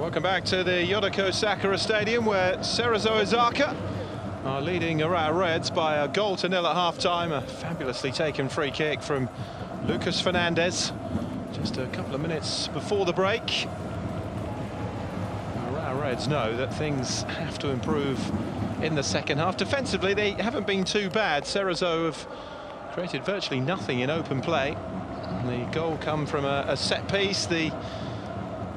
Welcome back to the Yodoko Sakura Stadium, where Cerezo Osaka are leading Urawa Reds by a goal to nil at half-time. A fabulously taken free kick from Lucas Fernandez just a couple of minutes before the break. Urawa Reds know that things have to improve in the second half. Defensively, they haven't been too bad. Cerezo have created virtually nothing in open play. And the goal come from a set piece. The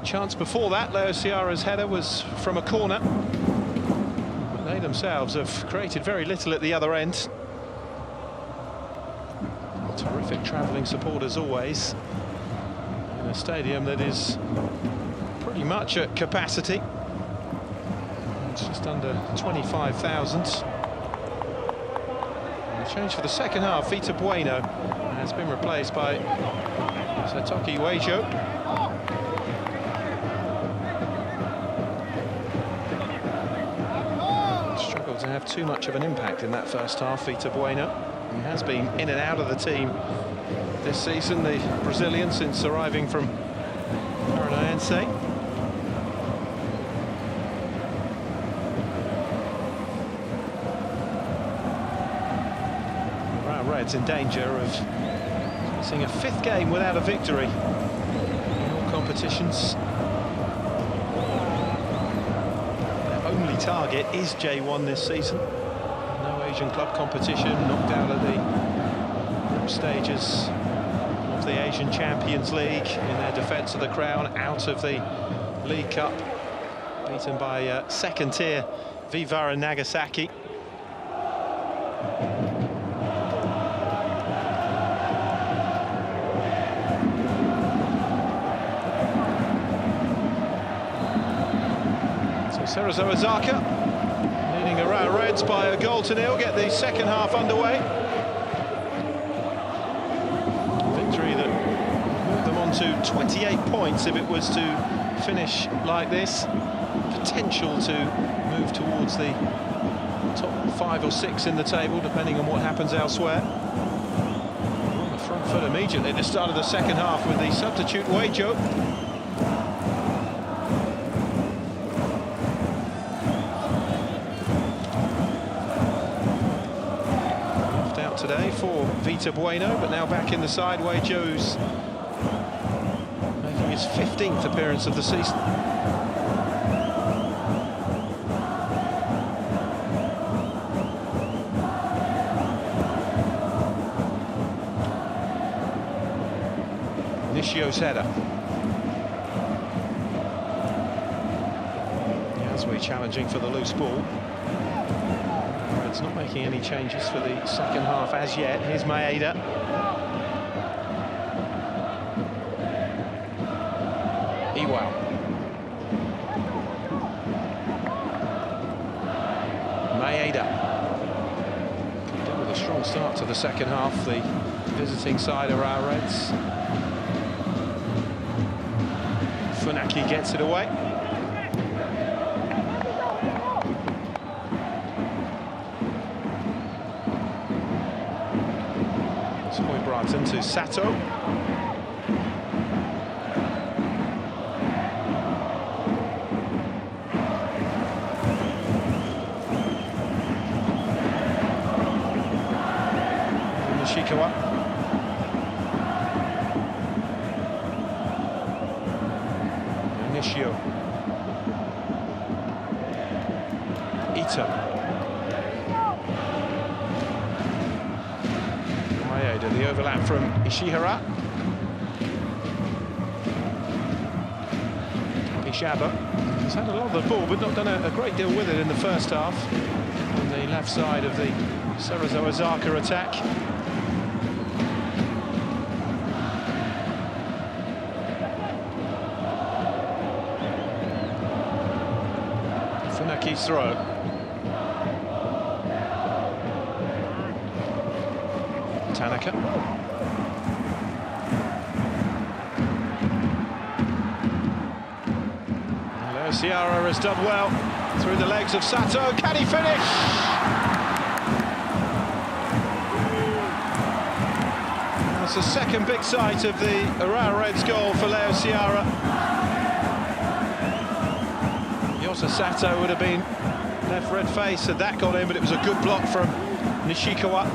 chance before that, Leo Ciara's header, was from a corner. But they themselves have created very little at the other end. Terrific travelling support as always in a stadium that is pretty much at capacity. It's just under 25,000. The change for the second half, Vita Bueno has been replaced by Satoki Weijo. Struggled to have too much of an impact in that first half, Vita Bueno. He has been in and out of the team this season, the Brazilian, since arriving from Paranaense. Reds in danger of seeing a fifth game without a victory in all competitions. Their only target is J1 this season. No Asian club competition, knocked out of the group stages of the Asian Champions League in their defence of the crown, out of the League Cup, beaten by second tier Vivara Nagasaki. Cerezo Osaka leading Urawa Reds by a goal to nil, get the second half underway. Victory that moved them on to 28 points if it was to finish like this. Potential to move towards the top 5 or 6 in the table, depending on what happens elsewhere. On the front foot immediately at the start of the second half with the substitute Weijo. Today for Vita Bueno, but now back in the side. Weijo's making his 15th appearance of the season. Nishio's header. Yasui challenging for the loose ball. It's not making any changes for the second half as yet. Here's Maeda. Iwao. Maeda. With a strong start to the second half, the visiting side of our Reds. Funaki gets it away. Brighton to Sato. Nishikawa. Nishio. Ito. The overlap from Ishihara. Pishaba has had a lot of the ball, but not done a great deal with it in the first half. On the left side of the Cerezo Osaka attack. Funaki's throw. Tanaka. Leo Ciara has done well through the legs of Sato. Can he finish? That's the second big sight of the Urawa Reds goal for Leo Ciara. Yodoko Sakura would have been left red face had that got in, but it was a good block from Nishikawa.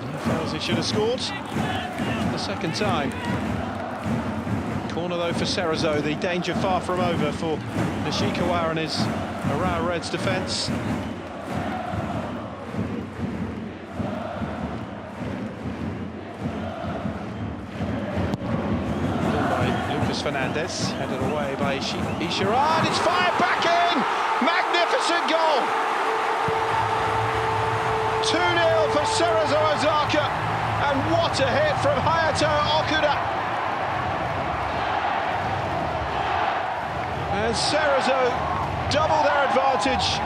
He feels he should have scored for the second time. Corner though for Cerezo, the danger far from over for Nishikawa and his Urawa Reds defence. Fernandez, headed away by Ishira, it's fired back in! Magnificent goal! 2-0 for Cerezo Osaka, and what a hit from Hayato Okuda! And Cerezo double their advantage,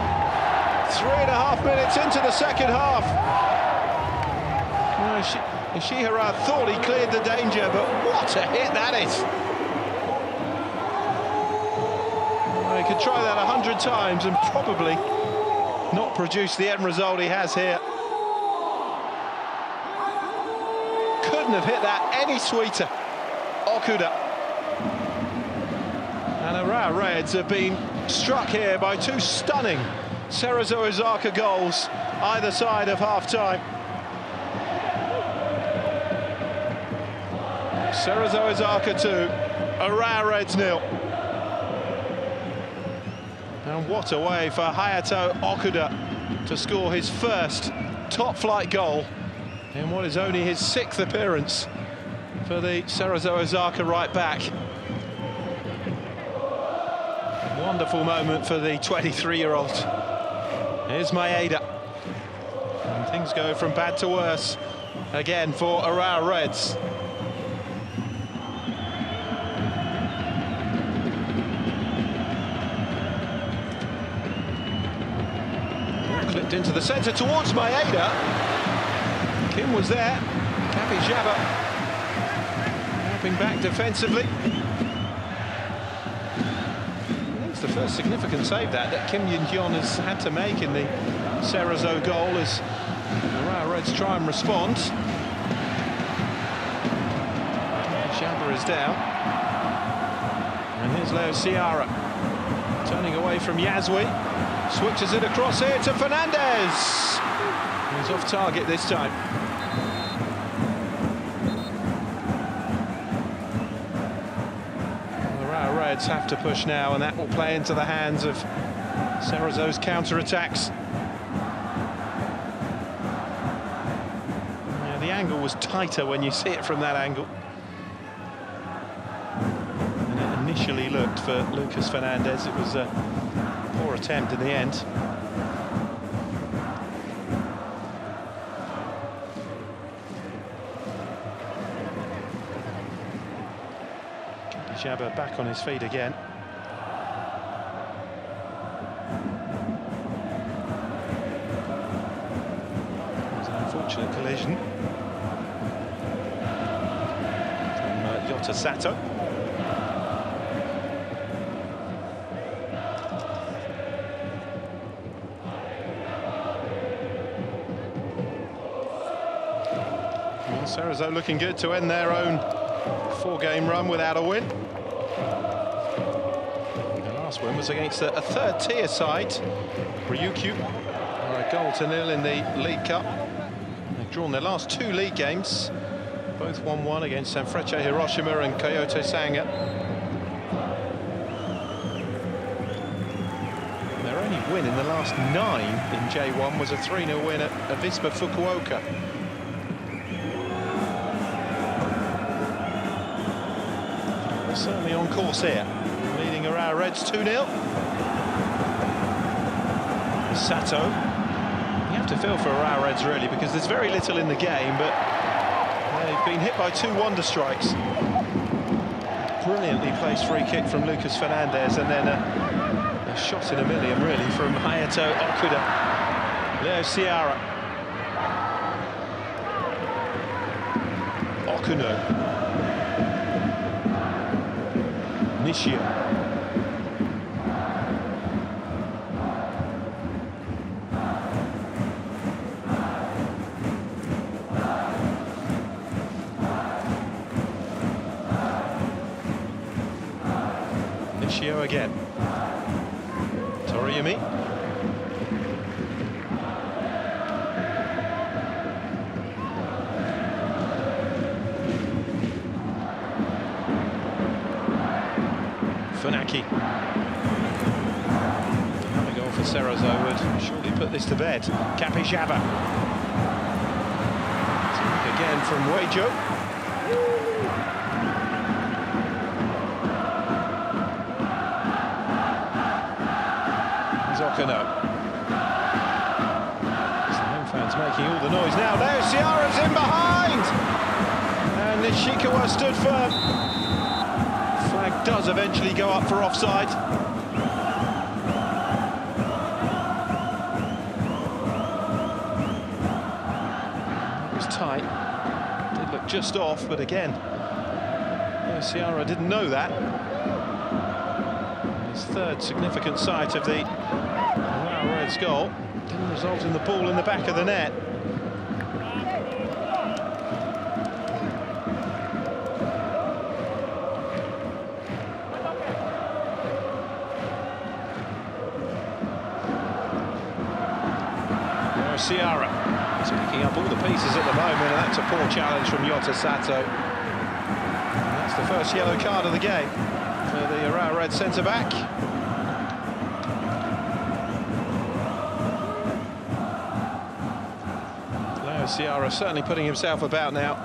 3.5 minutes into the second half. Ishihara thought he cleared the danger, but what a hit that is! He could try that 100 times and probably not produce the end result he has here. Couldn't have hit that any sweeter, Okuda. And Urawa Reds have been struck here by two stunning Cerezo Osaka goals either side of half-time. Cerezo Osaka 2, Urawa Reds 0. And what a way for Hayato Okuda to score his first top-flight goal in what is only his 6th appearance for the Cerezo Osaka right back. Wonderful moment for the 23-year-old. Here's Maeda. And things go from bad to worse again for Urawa Reds. Clipped into the centre towards Maeda. Kim was there. Kapijaba helping back defensively. I think it's the first significant save that Kim Yun-hyun has had to make in the Cerezo goal as the Urawa Reds try and respond. Kapijaba is down. And here's Leo Ciara turning away from Yasui. Switches it across here to Fernandez. He's off target this time. The Urawa Reds have to push now, and that will play into the hands of Cerezo's counter-attacks. Yeah, the angle was tighter when you see it from that angle. And it initially looked for Lucas Fernandez. It was a poor attempt in the end. Kapijaba back on his feet again. It was an unfortunate collision from Yodoko Sakura. Cerezo looking good to end their own 4-game run without a win. The last win was against a third-tier side, Ryukyu, a 0-0 in the League Cup. They've drawn their last 2 league games, both 1-1 against Sanfrecce Hiroshima and Kyoto Sanga. Their only win in the last 9 in J1 was a 3-0 win at Avispa Fukuoka. Certainly on course here, leading Urawa Reds 2-0. Sato, you have to feel for Urawa Reds really, because there's very little in the game, but they've been hit by 2 wonder strikes. Brilliantly placed free kick from Lucas Fernandez, and then a shot in a million really from Hayato Okuda. Leo Ciara. Okuno. Nishio. go again. Toriyumi. Funaki. Another goal for Cerezo would surely put this to bed. Kapishaba. Again from Weijo. Okano. The home fans making all the noise now. There, Ciara's in behind! And Nishikawa stood firm. Flag does eventually go up for offside. It was tight. Did look just off, but again, Ciara didn't know that. His third significant sight of the Urawa Reds goal didn't result in the ball in the back of the net. Ciara is picking up all the pieces at the moment, and that's a poor challenge from Yodoko Sakura. That's the first yellow card of the game for the Urawa Reds centre-back. Ciara certainly putting himself about now.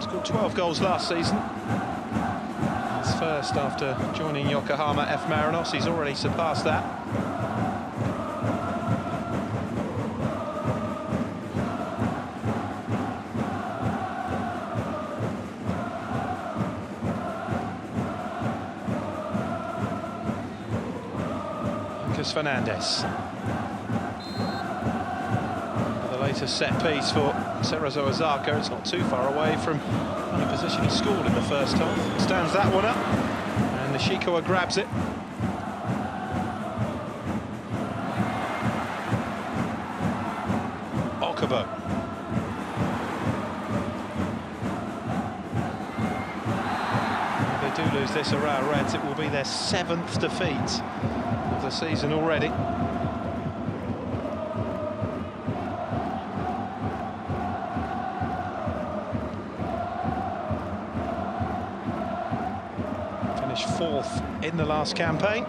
Scored 12 goals last season. His first after joining Yokohama F. Marinos. He's already surpassed that. Fernandez. The latest set piece for Cerezo Osaka. It's not too far away from the position he scored in the first half. Stands that one up, and Nishikawa grabs it. Okubo. If they do lose this Urawa Reds, it will be their 7th defeat the season already. Finished 4th in the last campaign,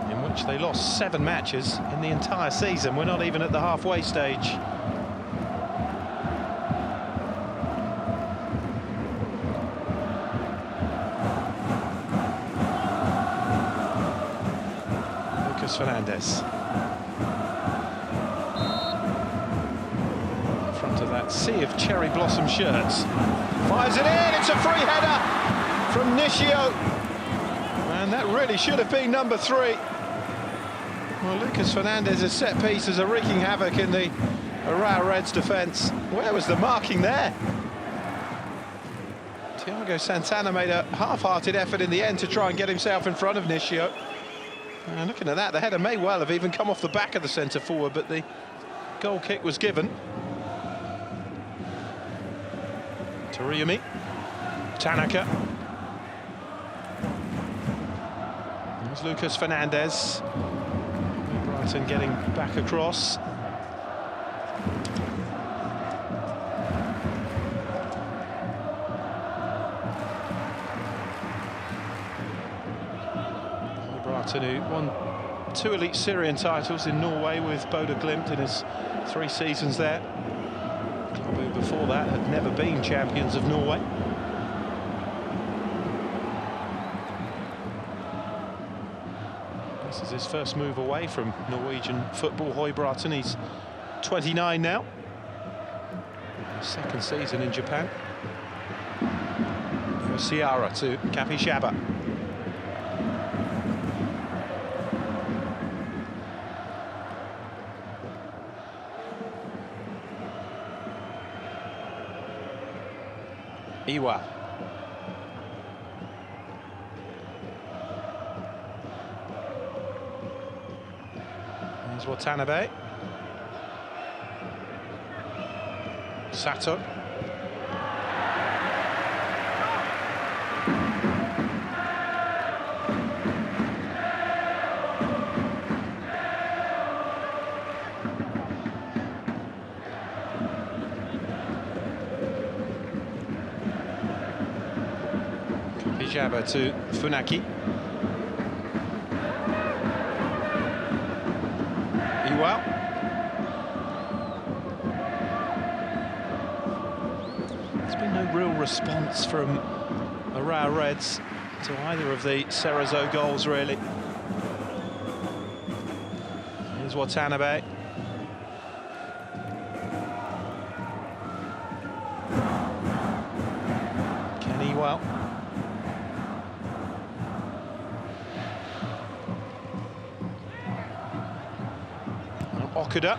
in which they lost 7 matches in the entire season. We're not even at the halfway stage. Fernandez. In front of that sea of cherry blossom shirts. Fires it in, it's a free header from Nishio. And that really should have been number 3. Well, Lucas Fernandez's set pieces are wreaking havoc in the Urawa Reds defence. Where was the marking there? Thiago Santana made a half-hearted effort in the end to try and get himself in front of Nishio. And looking at that, the header may well have even come off the back of the centre-forward, but the goal kick was given. Toriyumi. Tanaka. There's Lucas Fernandez. Brighton getting back across. Who won 2 elite Syrian titles in Norway with Bodø Glimt in his 3 seasons there. The club who before that had never been champions of Norway. This is his first move away from Norwegian football, Høybråten. He's 29 now. 2nd season in Japan. Ciara to Kapishaba. Iwa. There's Watanabe. Sato. Kabijaba to Funaki. Iwa. There's been no real response from the Urawa Reds to either of the Cerezo goals, really. Here's Watanabe. Well, Okuda.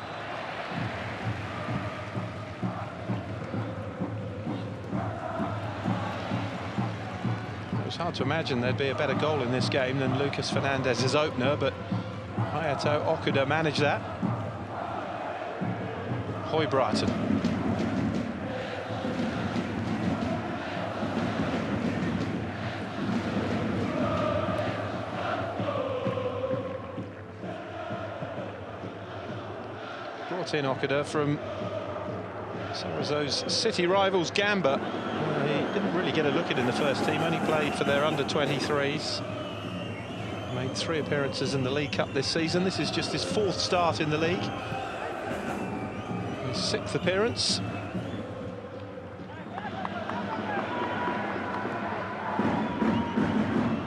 It was hard to imagine there'd be a better goal in this game than Lucas Fernandez's opener, but Hayato Okuda managed that. Høybråten. Brought in Okuda from Cerezo's city rivals Gamba. He didn't really get a look at in the first team, only played for their under-23s. Made 3 appearances in the League Cup this season. This is just his 4th start in the league. His 6th appearance.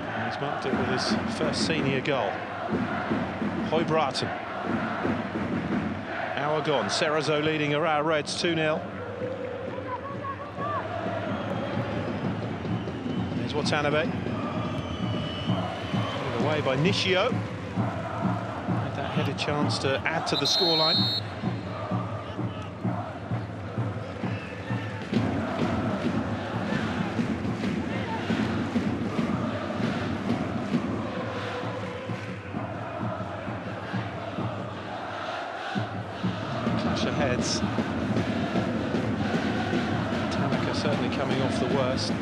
And he's marked it with his first senior goal. Høybråten. Hour gone, Cerezo leading Urawa Reds 2-0. There's Watanabe. Put away by Nishio. Had that headed chance to add to the scoreline. Heads. Tanaka certainly coming off the worst.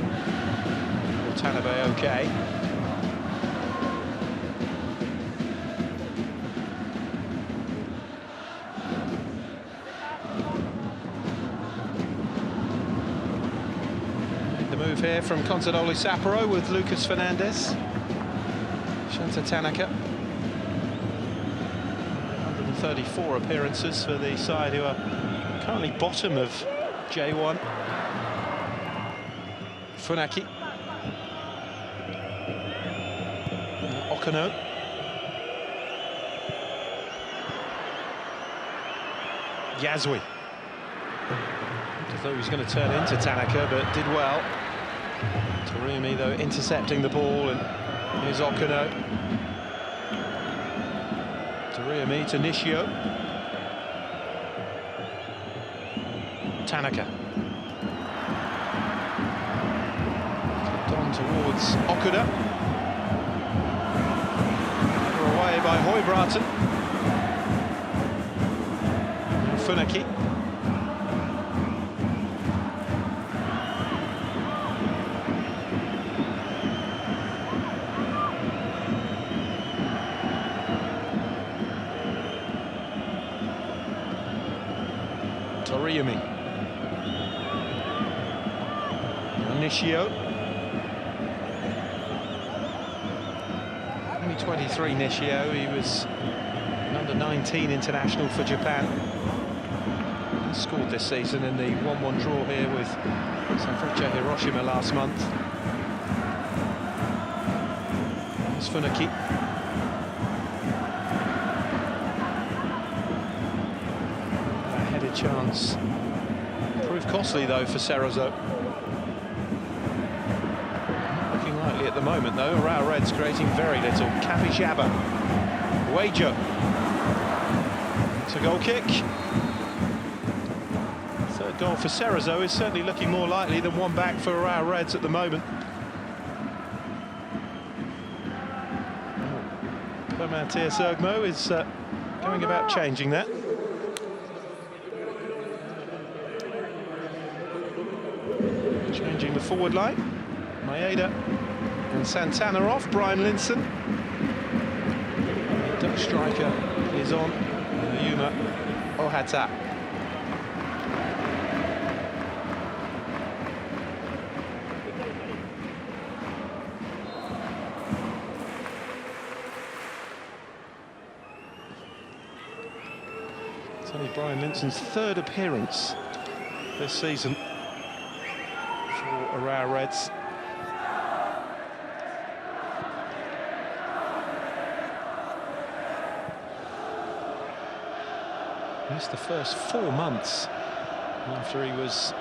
Watanabe okay. Made the move here from Consadole Sapporo with Lucas Fernandez. Shanta Tanaka. 34 appearances for the side who are currently bottom of J1. Funaki. Okano. Yasui. As though he was going to turn into Tanaka, but did well. Tarumi, though, intercepting the ball, and here's Okano. Tarumi to Nishio. Tanaka. On towards Okuda. Away by Høybråten. Funaki. Toriumi. Nishio. Only 23 Nishio. He was an under-19 international for Japan. He scored this season in the 1-1 draw here with Sanfrecce Hiroshima last month. Here's Funaki. A headed chance. Proved costly though for Cerezo. Looking likely at the moment though. Urawa Reds creating very little. Kabijaba. Wajo. It's a goal kick. Third goal for Cerezo is certainly looking more likely than one back for Urawa Reds at the moment. Matthias Ergmo is going about changing that. Changing the forward line. Maeda and Santana off. Brian Linson. The Dutch striker is on. Yuma Ohata. only Brian Linson's third appearance this season for Urawa Reds. Missed the first 4 months after he was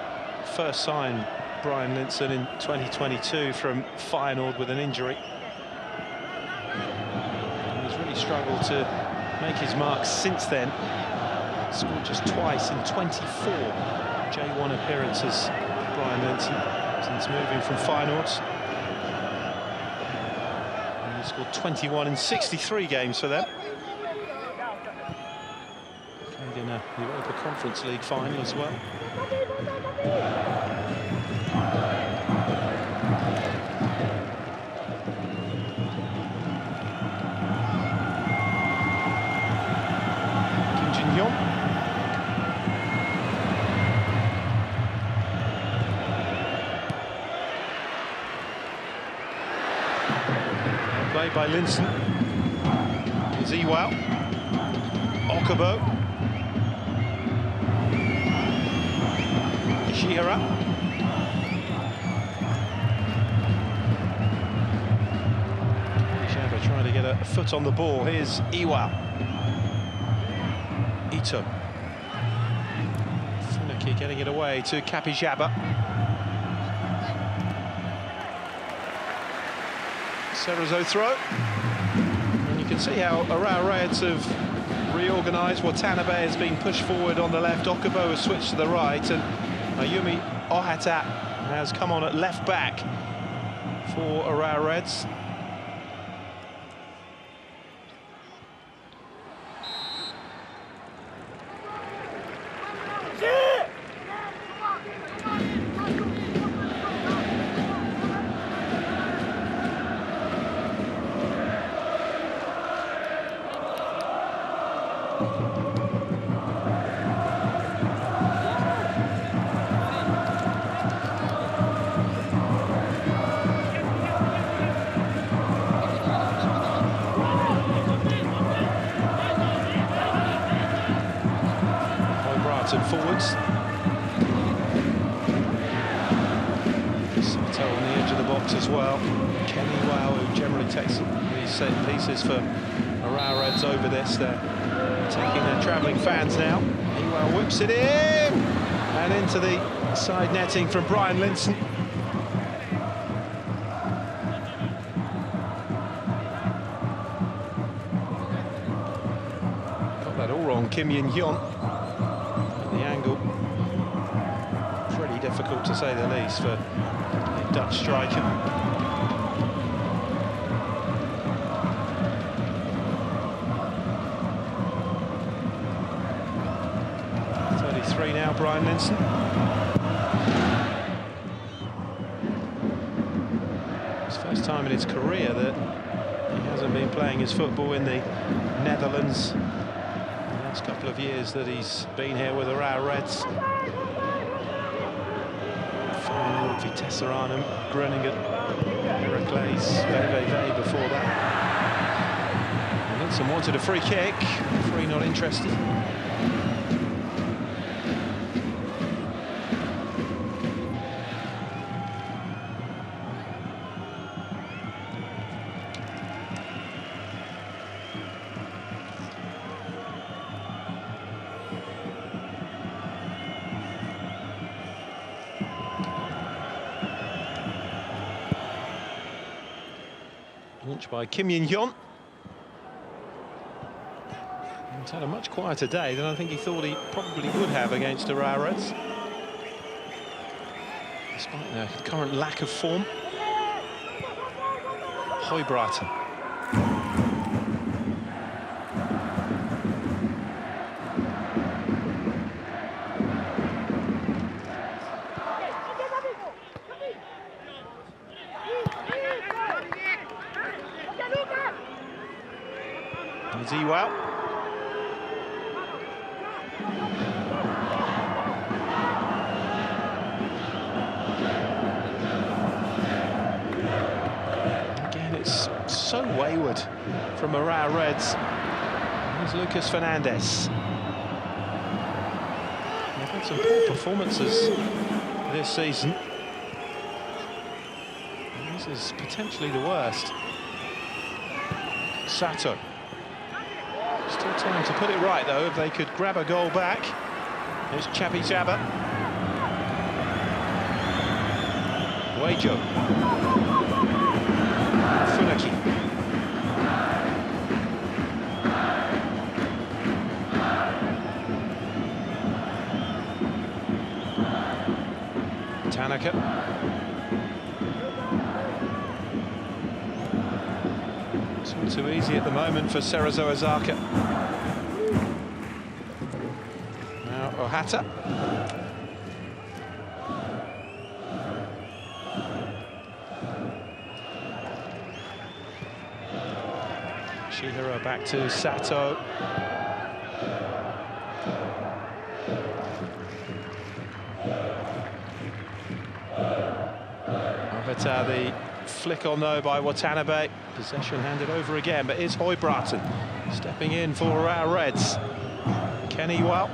first signed, Brian Linson, in 2022 from Feyenoord with an injury. And he's really struggled to make his mark since then. Scored just twice in 24 J1 appearances, Brian Linson, since moving from Feyenoord. And he scored 21 in 63 games for them. Played in a Europa Conference League final as well. Played by Linson. Is Iwao. Okubo. Ishihara. Ishihara trying to get a foot on the ball. Here's Iwao. Ito. Funaki getting it away to Kapijaba. Cerezo throw. And you can see how Urawa Reds have reorganised. Watanabe has been pushed forward on the left. Okubo has switched to the right. And Ayumi Ohata has come on at left back for Urawa Reds. Forwards. Sato on the edge of the box as well. Kenny Wow, who generally takes these set pieces for Urawa Reds over this. They're taking their travelling fans now. Iwao whips it in! And into the side netting from Brian Linson. Got that all wrong, Kim Yin-hyun. The angle, pretty difficult to say the least for a Dutch striker. .33 now, Brian Linson. It's the first time in his career that he hasn't been playing his football in the Netherlands. Couple of years that he's been here with Urawa Reds. Feyenoord, Vitesse Arnhem, Groningen, Heracles, VVV before that. And Linson wanted a free kick. Free not interested. Launched by Kim Yin-hyun. He's had a much quieter day than I think he thought he probably would have against Urawa Reds, despite their current lack of form. Højbråten. Iwao. Again, it's so wayward from Urawa Reds. Here's Lucas Fernandez. Some poor performances this season. This is potentially the worst. Sato. Still time to put it right, though, if they could grab a goal back. Here's Chappy Jabba. Weijo. Funaki. Tanaka. It's all too easy at the moment for Cerezo Osaka. Now Ohata. Shihiro back to Sato. The flick on though by Watanabe. Possession handed over again, but it's Hoibraten stepping in for Urawa Reds. Kenny well.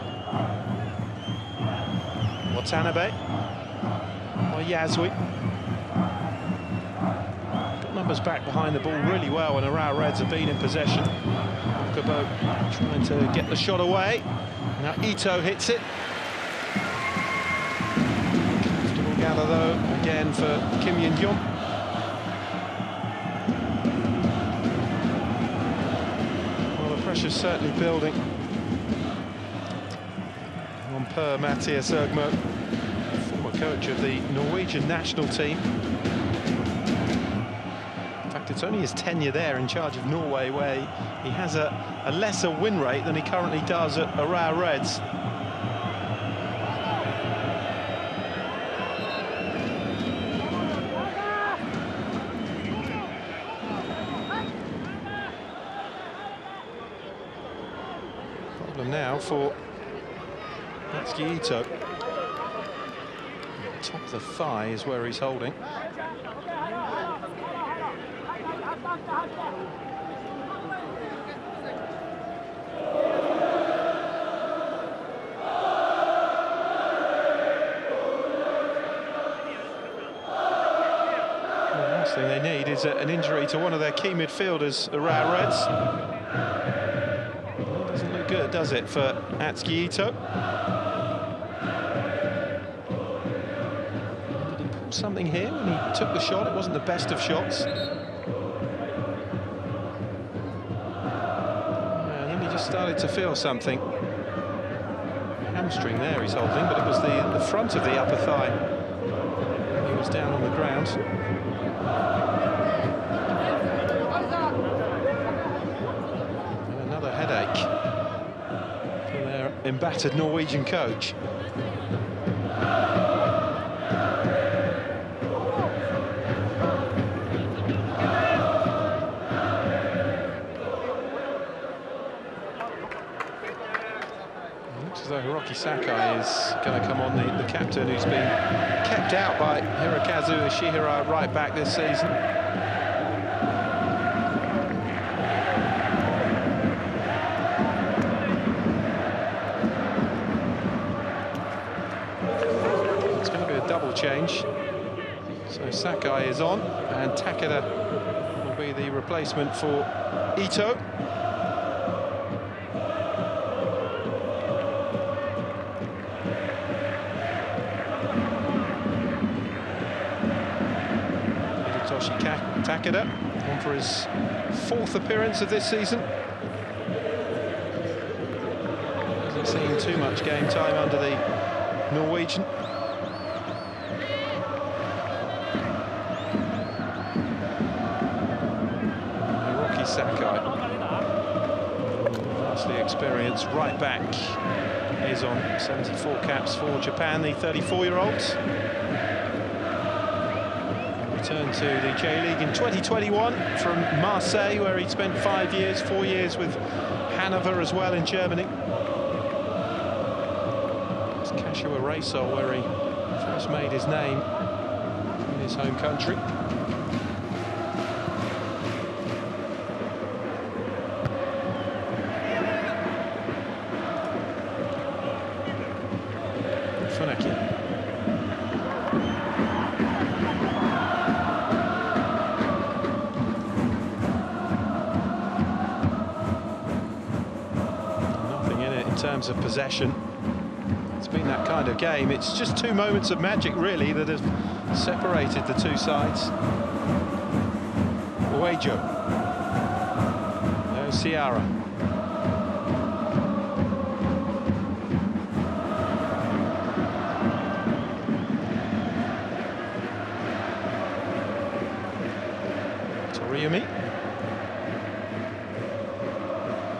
Watanabe. Or Yasui. Got numbers back behind the ball really well when Urawa Reds have been in possession. Okubo trying to get the shot away. Now Ito hits it. Gather though again for Kim Yin-gyun. Well, the pressure's certainly building on Per Mathias Ergmo, former coach of the Norwegian national team. In fact, it's only his tenure there in charge of Norway where he has a lesser win rate than he currently does at Urawa Reds. Now for Natsuki Ito. Top of the thigh is where he's holding. The last thing they need is an injury to one of their key midfielders, Urawa Reds. Doesn't look good, does it, for Natsuki Ito? Did he pull something here when he took the shot? It wasn't the best of shots. I think he just started to feel something. Hamstring there he's holding, but it was the front of the upper thigh. He was down on the ground. Headache for their embattered Norwegian coach. Looks as though Hiroki Sakai is going to come on, the captain who's been kept out by Hirokazu Ishihara right back this season. Double change. So Sakai is on, and Takeda will be the replacement for Ito. Hitoshi Takeda, on for his 4th appearance of this season. Hasn't seen too much game time under the Norwegian. Sakai, vastly experienced right back, is on 74 caps for Japan, the 34-year-olds. Returned to the J-League in 2021 from Marseille, where he spent 5 years, 4 years with Hanover as well in Germany. It's Kashiwa Reysol, where he first made his name in his home country. terms of possession. It's been that kind of game. It's just 2 moments of magic, really, that have separated the two sides. Uejo. No Ciara. Toriumi.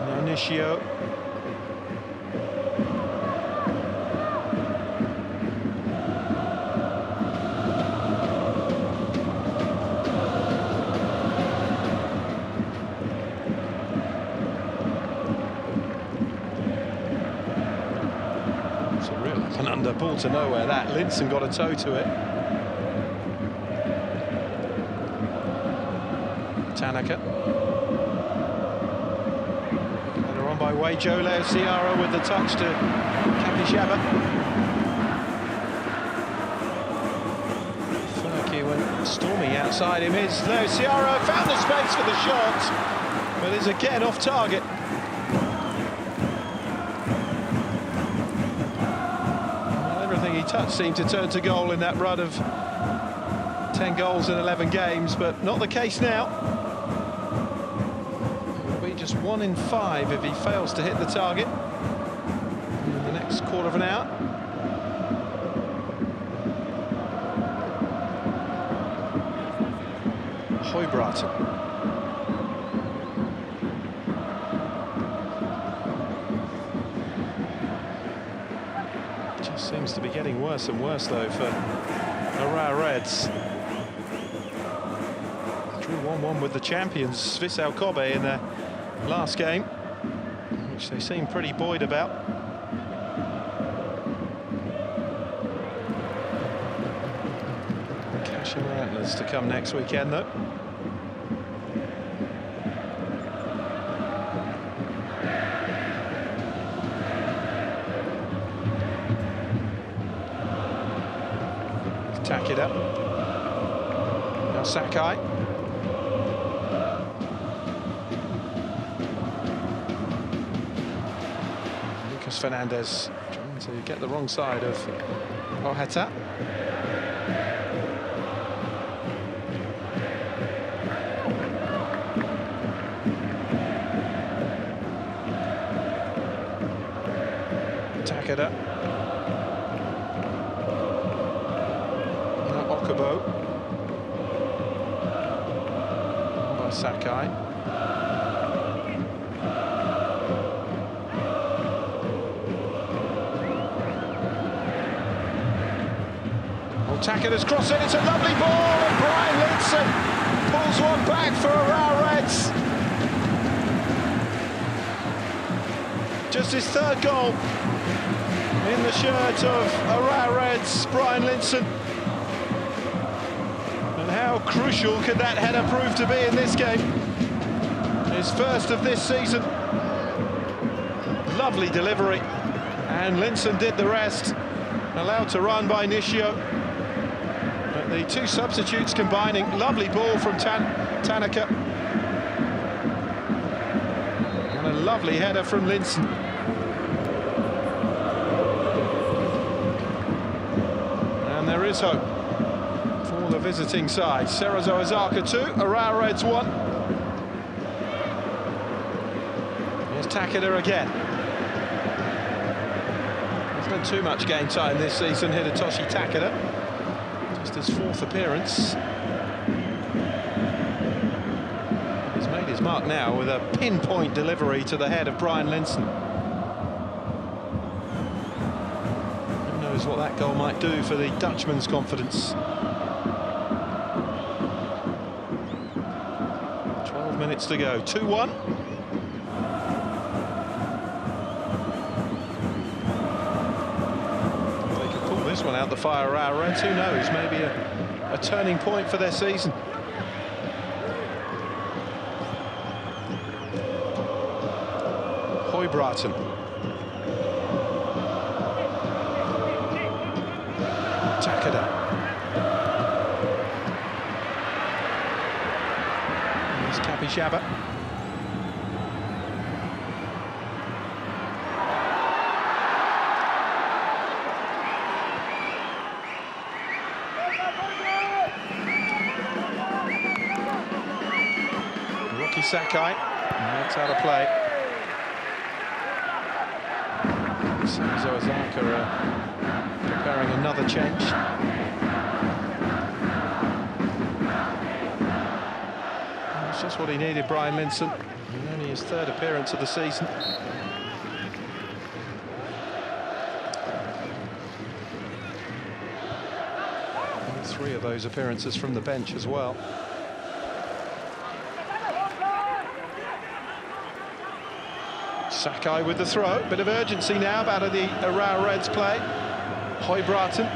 No Nishio. An under ball to nowhere, that. Linson got a toe to it. Tanaka. And they're on by Uejo. Leo Ciara with the touch to Kapishaba. Furky went storming outside him. Is Leo Ciara found the space for the shot, but is again off target. He touched seemed to turn to goal in that run of 10 goals in 11 games, but not the case now. It'll be just 1 in 5 if he fails to hit the target in the next quarter of an hour. Høybråten. Seems to be getting worse and worse, though, for Urawa Reds. Drew 1-1 with the champions, Vissel Kobe, in their last game, which they seem pretty buoyed about. Kashima Antlers to come next weekend, though. Takeda. Now Sakai. Lucas Fernandez trying to get the wrong side of Oheta. Takeda. Okubo by Sakai. Well, Takeda's crossed it, it's a lovely ball, and Brian Linson pulls one back for Urawa Reds. Just his 3rd goal in the shirt of Urawa Reds, Brian Linson. How crucial could that header prove to be in this game? His first of this season. Lovely delivery, and Linson did the rest. Allowed to run by Nishio. But the two substitutes combining. Lovely ball from Tanaka. And a lovely header from Linson. And there is hope for the visiting side. Cerezo Osaka 2, Urawa Reds 1. Here's Takeda again. There's not too much game time this season, Hidetoshi Takeda. Just his 4th appearance. He's made his mark now with a pinpoint delivery to the head of Brian Linson. Who knows what that goal might do for the Dutchman's confidence. 12 minutes to go, 2-1. They could pull this one out the fire, Urawa Reds, who knows, maybe a turning point for their season. Høybråten. Takeda. There's Kapishaba. Sakai. That's out of play. Cerezo Osaka preparing another change. That's just what he needed, Brian Linson. Only his third appearance of the season. And 3 of those appearances from the bench as well. Sakai with the throw, bit of urgency now out of the Urawa Reds play. Høybråten.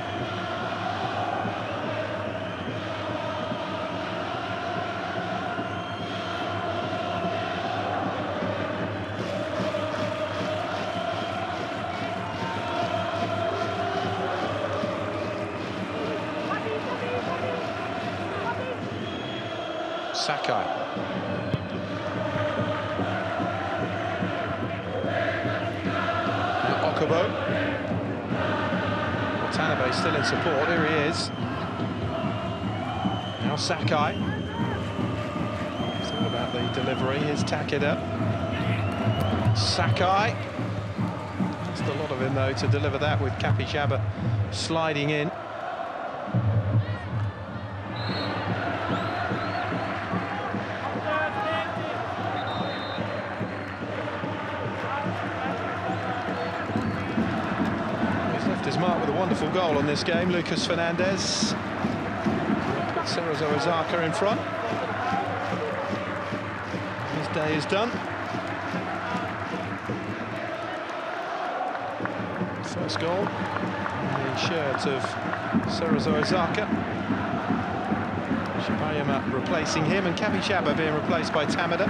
Sakai. Okubo. Watanabe still in support, here he is. Now Sakai. It's all about the delivery, here's Takeda. Sakai. Just a lot of him though to deliver that with Kapishaba sliding in. His mark with a wonderful goal on this game, Lucas Fernandez. Put Cerezo Osaka in front. His day is done. First goal in the shirt of Cerezo Osaka. Shibayama replacing him, and Kapishaba being replaced by Tamada.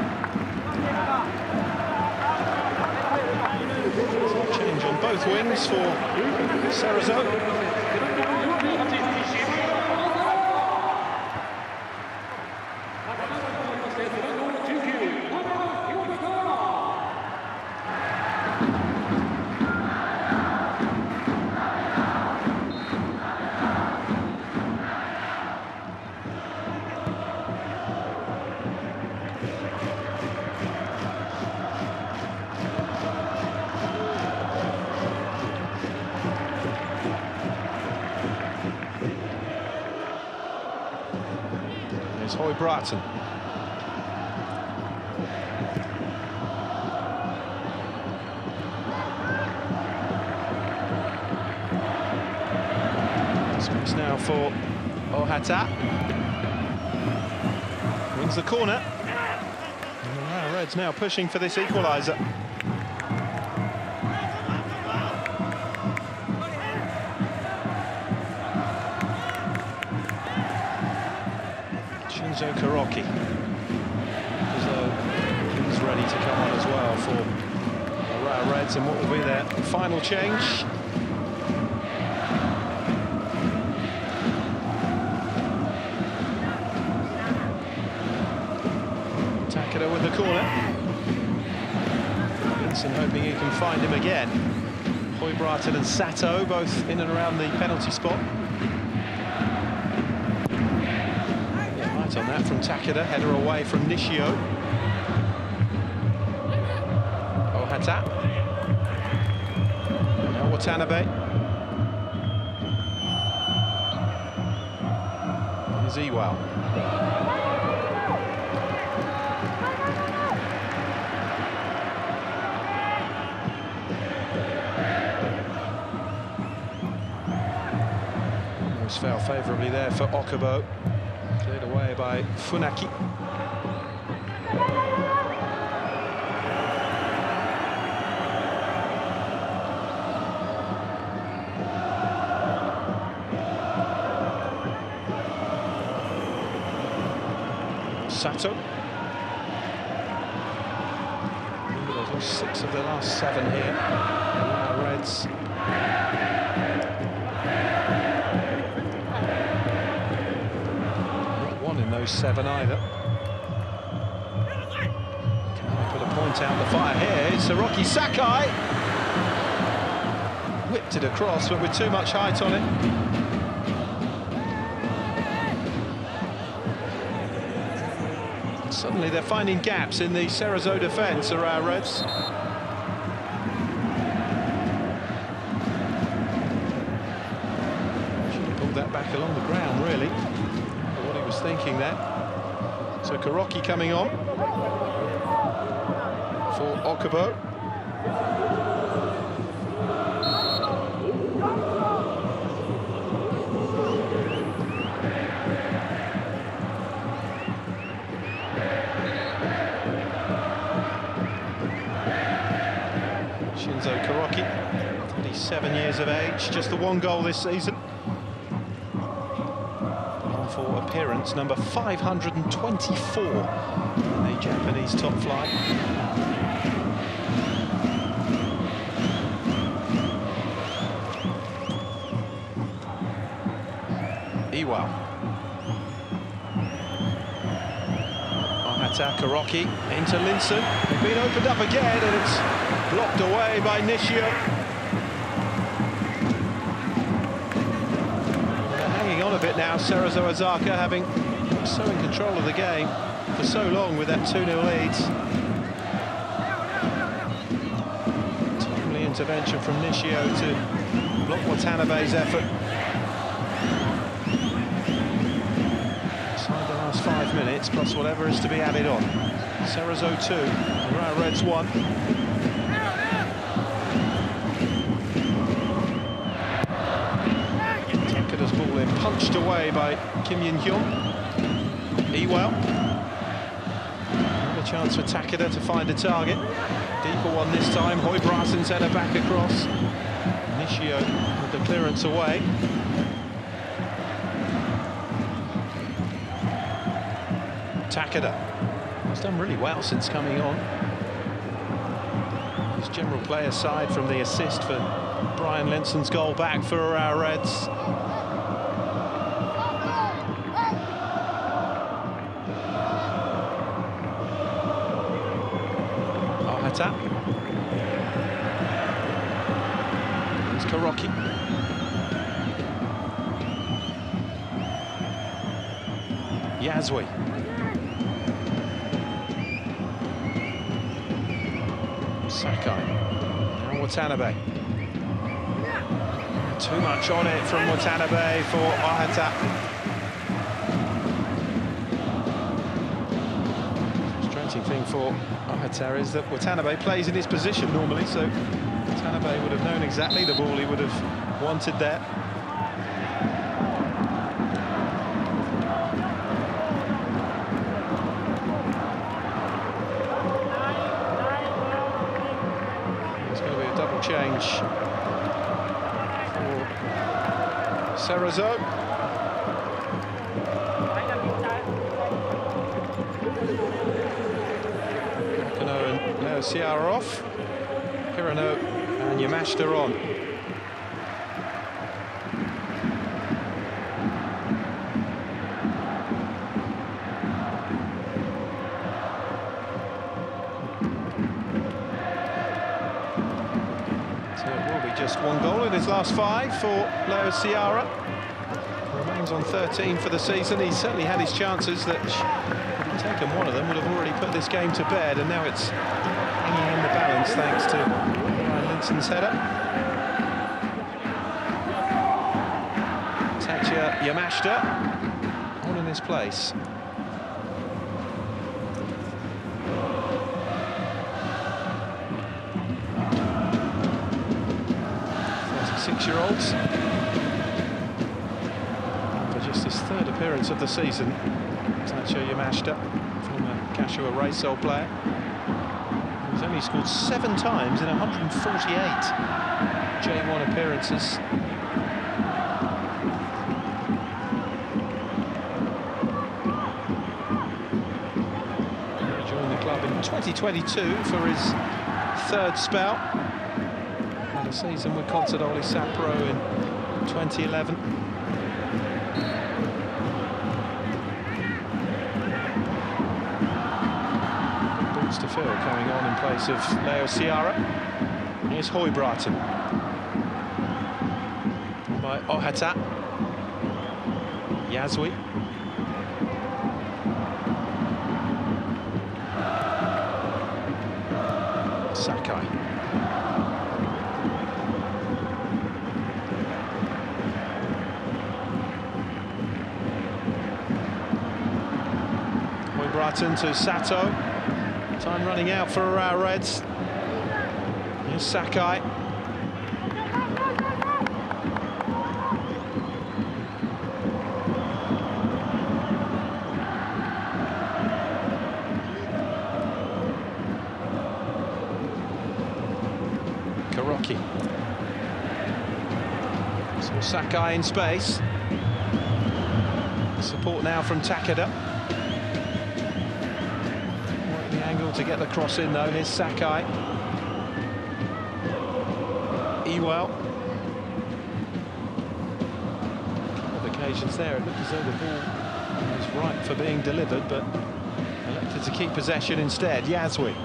Change on both wings for Cerezo. There's Høybråten. Space now for Ohata. Wins the corner. And the Urawa Reds now pushing for this equaliser. Karoki, as though he's ready to come on as well for the Urawa Reds, and what will be their final change. Takeda with the corner. Vincent hoping he can find him again. Høybråten and Sato both in and around the penalty spot. On that from Takeda, header away from Nishio. Ohata. Now Watanabe. Here's Ewell. Almost fell favourably there for Okubo. Cleared away by Funaki. Sato. They've lost 6 of their last 7 here. Urawa Reds. In those 7 either. Can they put a point out the fire here? It's Hiroki Sakai. Whipped it across, but with too much height on it. Suddenly they're finding gaps in the Cerezo defence, Urawa Reds. Should have pulled that back along the ground, really. What he was thinking there. So Kuroki coming on for Okubo. Kuroki, 37 years of age, just the one goal this season. On for appearance number 524 in the Japanese top flight. Iwa. Kuroki into Linson. They've been opened up again, and it's blocked away by Nishio. They're hanging on a bit now, Cerezo Osaka, having been so in control of the game for so long with that 2-0 lead. Timely intervention from Nishio to block Watanabe's effort. 5 minutes plus whatever is to be added on. Cerezo 2, Urawa Reds 1. Takeda's ball in, punched away by Kim Yin-hyun. Ewell. Another chance for Takeda to find a target. Deeper one this time. Hoibrasen's header back across. Nishio with the clearance away. Takeda has done really well since coming on. His general play aside from the assist for Brian Linson's goal back for our Reds. Ohata. It's Kuroki. Yasui. Sakai. Now Watanabe. Too much on it from Watanabe for Ohata. Frustrating thing for Ohata is that Watanabe plays in his position normally, so Watanabe would have known exactly the ball he would have wanted there. Change for Cerezo. Kano and Leo Ciara off. Hirano and Yamashita on. Just one goal in his last 5 for Leo Ciara. Remains on 13 for the season. He's certainly had his chances that, had he taken one of them, would have already put this game to bed, and now it's hanging in the balance thanks to Brian Linson's header. Tatsuya Yamashita on in his place. 6-year-olds. For just his 3rd appearance of the season, Tatsuya Yamashita, former Kashiwa Reysol player. He's only scored 7 times in 148 J1 appearances. He joined the club in 2022 for his 3rd spell. A season with Contadole Sapporo in 2011. Boots to fill coming on in place of Leo Ciara. Here's Hoibrasen by Ohata. Burton to Sato. Time running out for Urawa Reds. Here's Sakai. Kuroki. So Sakai in space. Support now from Takeda. Work the angle to get the cross in though. Here's Sakai. Ewell. A couple of occasions there, it looked as though the ball was right for being delivered, but elected to keep possession instead. Yasui.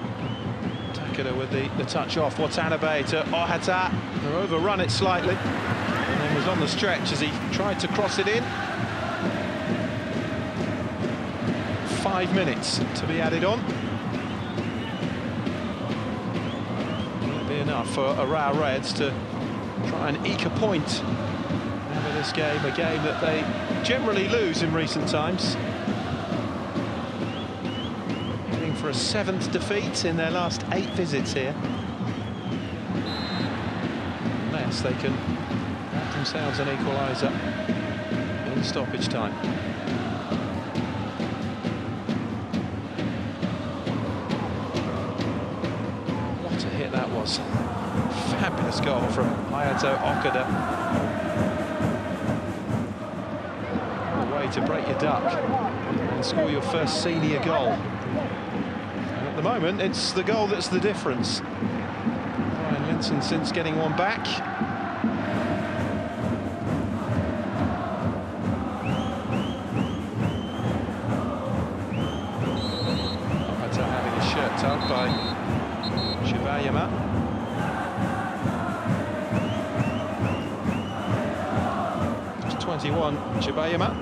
Takeda with the touch off. Watanabe to Ohata. They're overrun it slightly. And then was on the stretch as he tried to cross it in. 5 minutes to be added on. Will it be enough for Urawa Reds to try and eke a point out of this game, a game that they generally lose in recent times? Heading for a 7th defeat in their last 8 visits here. Unless they can have themselves an equaliser in stoppage time. That was fabulous goal from Hayato Okuda. A way to break your duck and score your first senior goal. And at the moment, it's the goal that's the difference. Brian Linson since getting one back. Hayato having his shirt tugged by Shibayama. Just 21, Shibayama,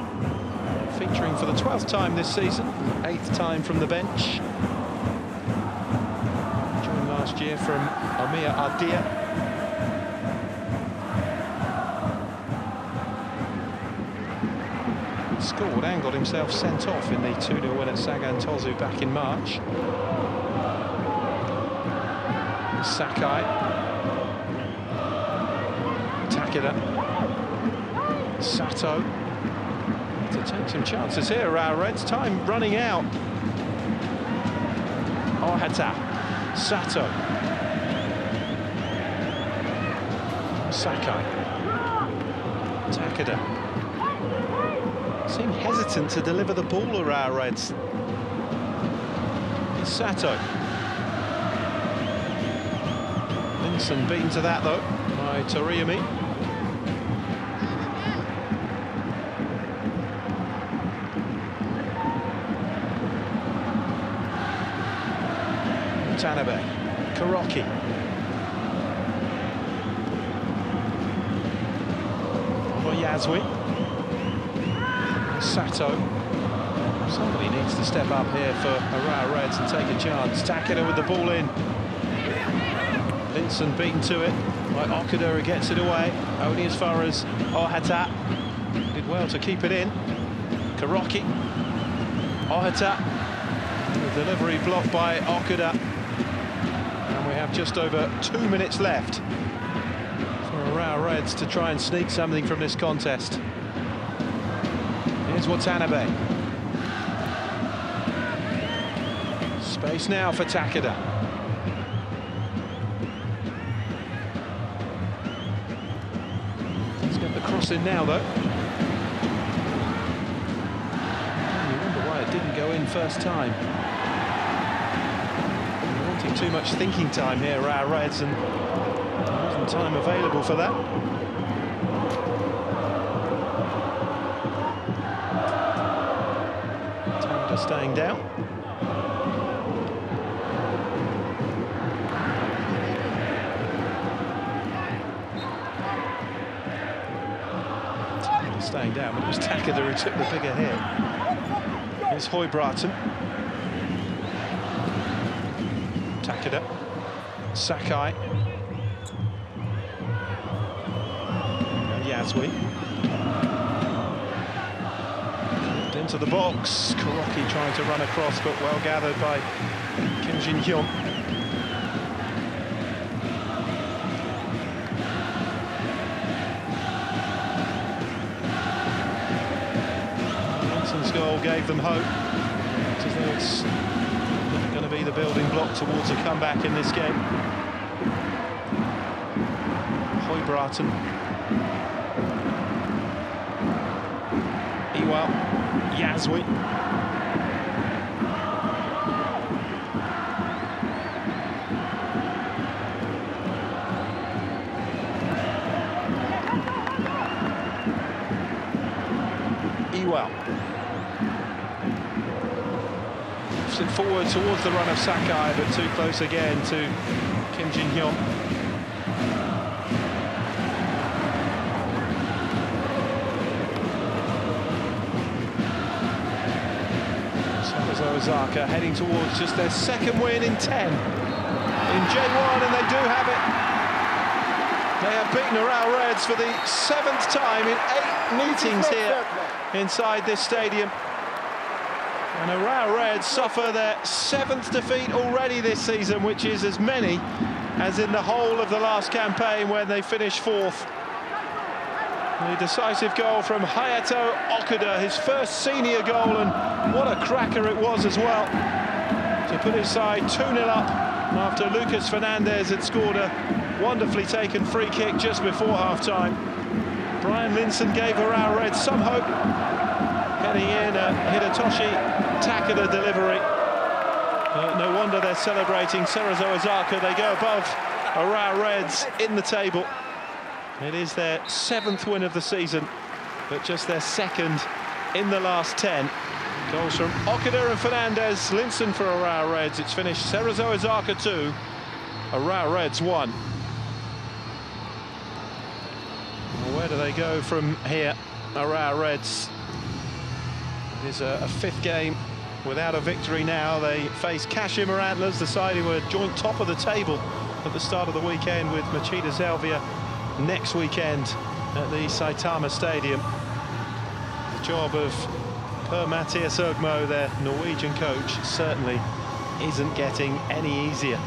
featuring for the 12th time this season, 8th time from the bench. Joined last year from Omiya Ardia. Scored and got himself sent off in the 2-0 win at Sagan Tosu back in March. Sakai. Takeda. Sato. To take some chances here, Urawa Reds. Time running out. Ohata. Sato. Sakai. Takeda. Seem hesitant to deliver the ball, Urawa Reds. It's Sato. Linson beaten to that though by Toriyami. Watanabe, Kuroki. Yasui. Sato. Somebody needs to step up here for Urawa Reds and take a chance. Takeda with the ball in. Linson beaten to it by Okuda, who gets it away. Only as far as Ohata. Did well to keep it in. Kuroki. Ohata. The delivery blocked by Okuda. And we have just over 2 minutes left for Urawa Reds to try and sneak something from this contest. Here's Watanabe. Space now for Takeda. Let's get the cross in now, though. You wonder why it didn't go in first time. Wanting too much thinking time here, Urawa Reds, and there wasn't time available for that. Staying down. Staying down, but it was Takeda who took the bigger hit. Here's Høybråten. Takeda. Sakai. into the box. Kuroki trying to run across, but well gathered by Kim Jin-hyun. Johnson's goal gave them hope. It's as though it's going to be the building block towards a comeback in this game. Hoibraten. Urawa Yasudai. Urawa. Moves it forward towards the run of Sakai, but too close again to Kim Jin-hyun. Cerezo Osaka heading towards just their second win in 10 in J1, and they do have it. They have beaten Urawa Reds for the 7th time in 8 meetings here inside this stadium. And Urawa Reds suffer their 7th defeat already this season, which is as many as in the whole of the last campaign when they finished 4th. The decisive goal from Hayato Okuda, his first senior goal, and what a cracker it was as well, to put his side 2-0 up after Lucas Fernandez had scored a wonderfully taken free kick just before half-time. Brian Linson gave Urawa Reds some hope, heading in a Hidetoshi Takada delivery. No wonder they're celebrating Cerezo Osaka. They go above Urawa Reds in the table. It is their 7th win of the season, but just their 2nd in the last 10. Goals from Okuda and Fernandez, Linson for Urawa Reds. It's finished Cerezo Osaka 2, Urawa Reds 1. Well, where do they go from here, Urawa Reds? It is a 5th game without a victory now. They face Kashima Antlers, the side who were joint top of the table at the start of the weekend with Machida Zelvia next weekend at the Saitama Stadium. The job of Per Mathias Ogmo, their Norwegian coach, certainly isn't getting any easier.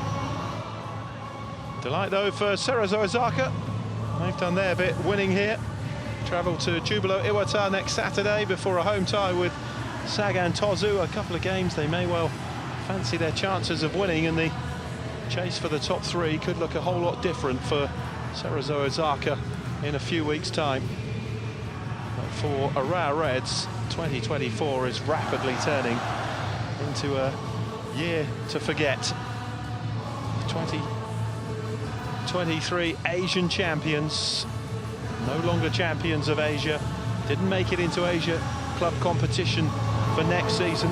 Delight though for Cerezo Osaka. They've done their bit winning here. Travel to Jubilo Iwata next Saturday before a home tie with Sagan Tosu. A couple of games they may well fancy their chances of winning, and the chase for the top 3 could look a whole lot different for Cerezo Osaka in a few weeks' time. But for Urawa Reds, 2024 is rapidly turning into a year to forget. 2023 Asian champions, no longer champions of Asia, didn't make it into Asia club competition for next season.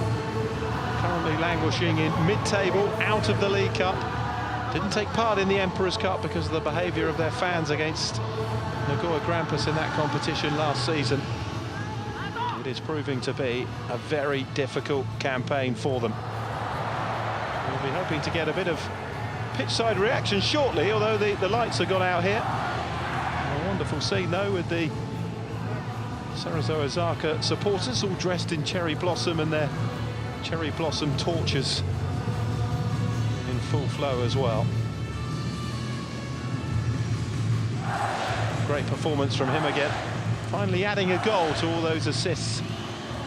Currently languishing in mid-table, out of the League Cup. Didn't take part in the Emperor's Cup because of the behaviour of their fans against Nagoya Grampus in that competition last season. It is proving to be a very difficult campaign for them. We'll be hoping to get a bit of pitch-side reaction shortly, although the lights have gone out here. A wonderful scene though, with the Cerezo Osaka supporters all dressed in cherry blossom and their cherry blossom torches in full flow as well. Great performance from him again, finally adding a goal to all those assists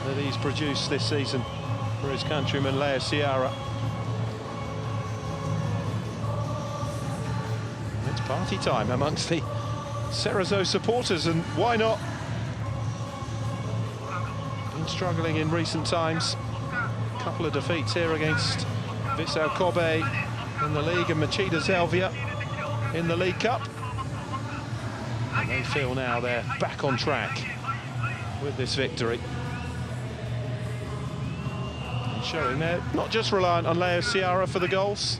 that he's produced this season for his countryman Leo Ciara. It's party time amongst the Cerezo supporters, and why not? Been struggling in recent times. A couple of defeats here against Vissel Kobe in the league and Machida Zelvia in the League Cup. And they feel now they're back on track with this victory. And showing they're not just reliant on Leo Ciara for the goals,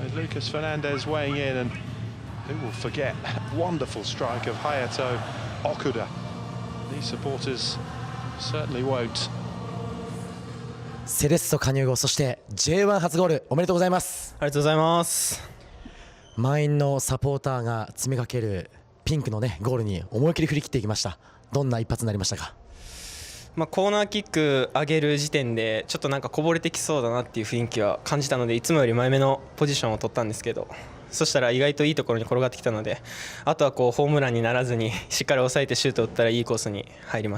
with Lucas Fernandez weighing in, and who will forget that wonderful strike of Hayato Okuda. These supporters certainly won't. セレッソ加入後、そして J1 初ゴールおめでとうございます。ありがとうございます。満員のサポーターが詰めかけるピンクのねゴールに思い切り振り切っていきました。どんな一発になりましたか？コーナーキック上げる時点でちょっとなんかこぼれてきそうだなっていう雰囲気は感じたので、いつもより前目のポジションを取ったんですけど、そしたら意外といいところに転がってきたので、あとはホームランにならずにしっかり抑えてシュートを打ったらいいコースに入りました。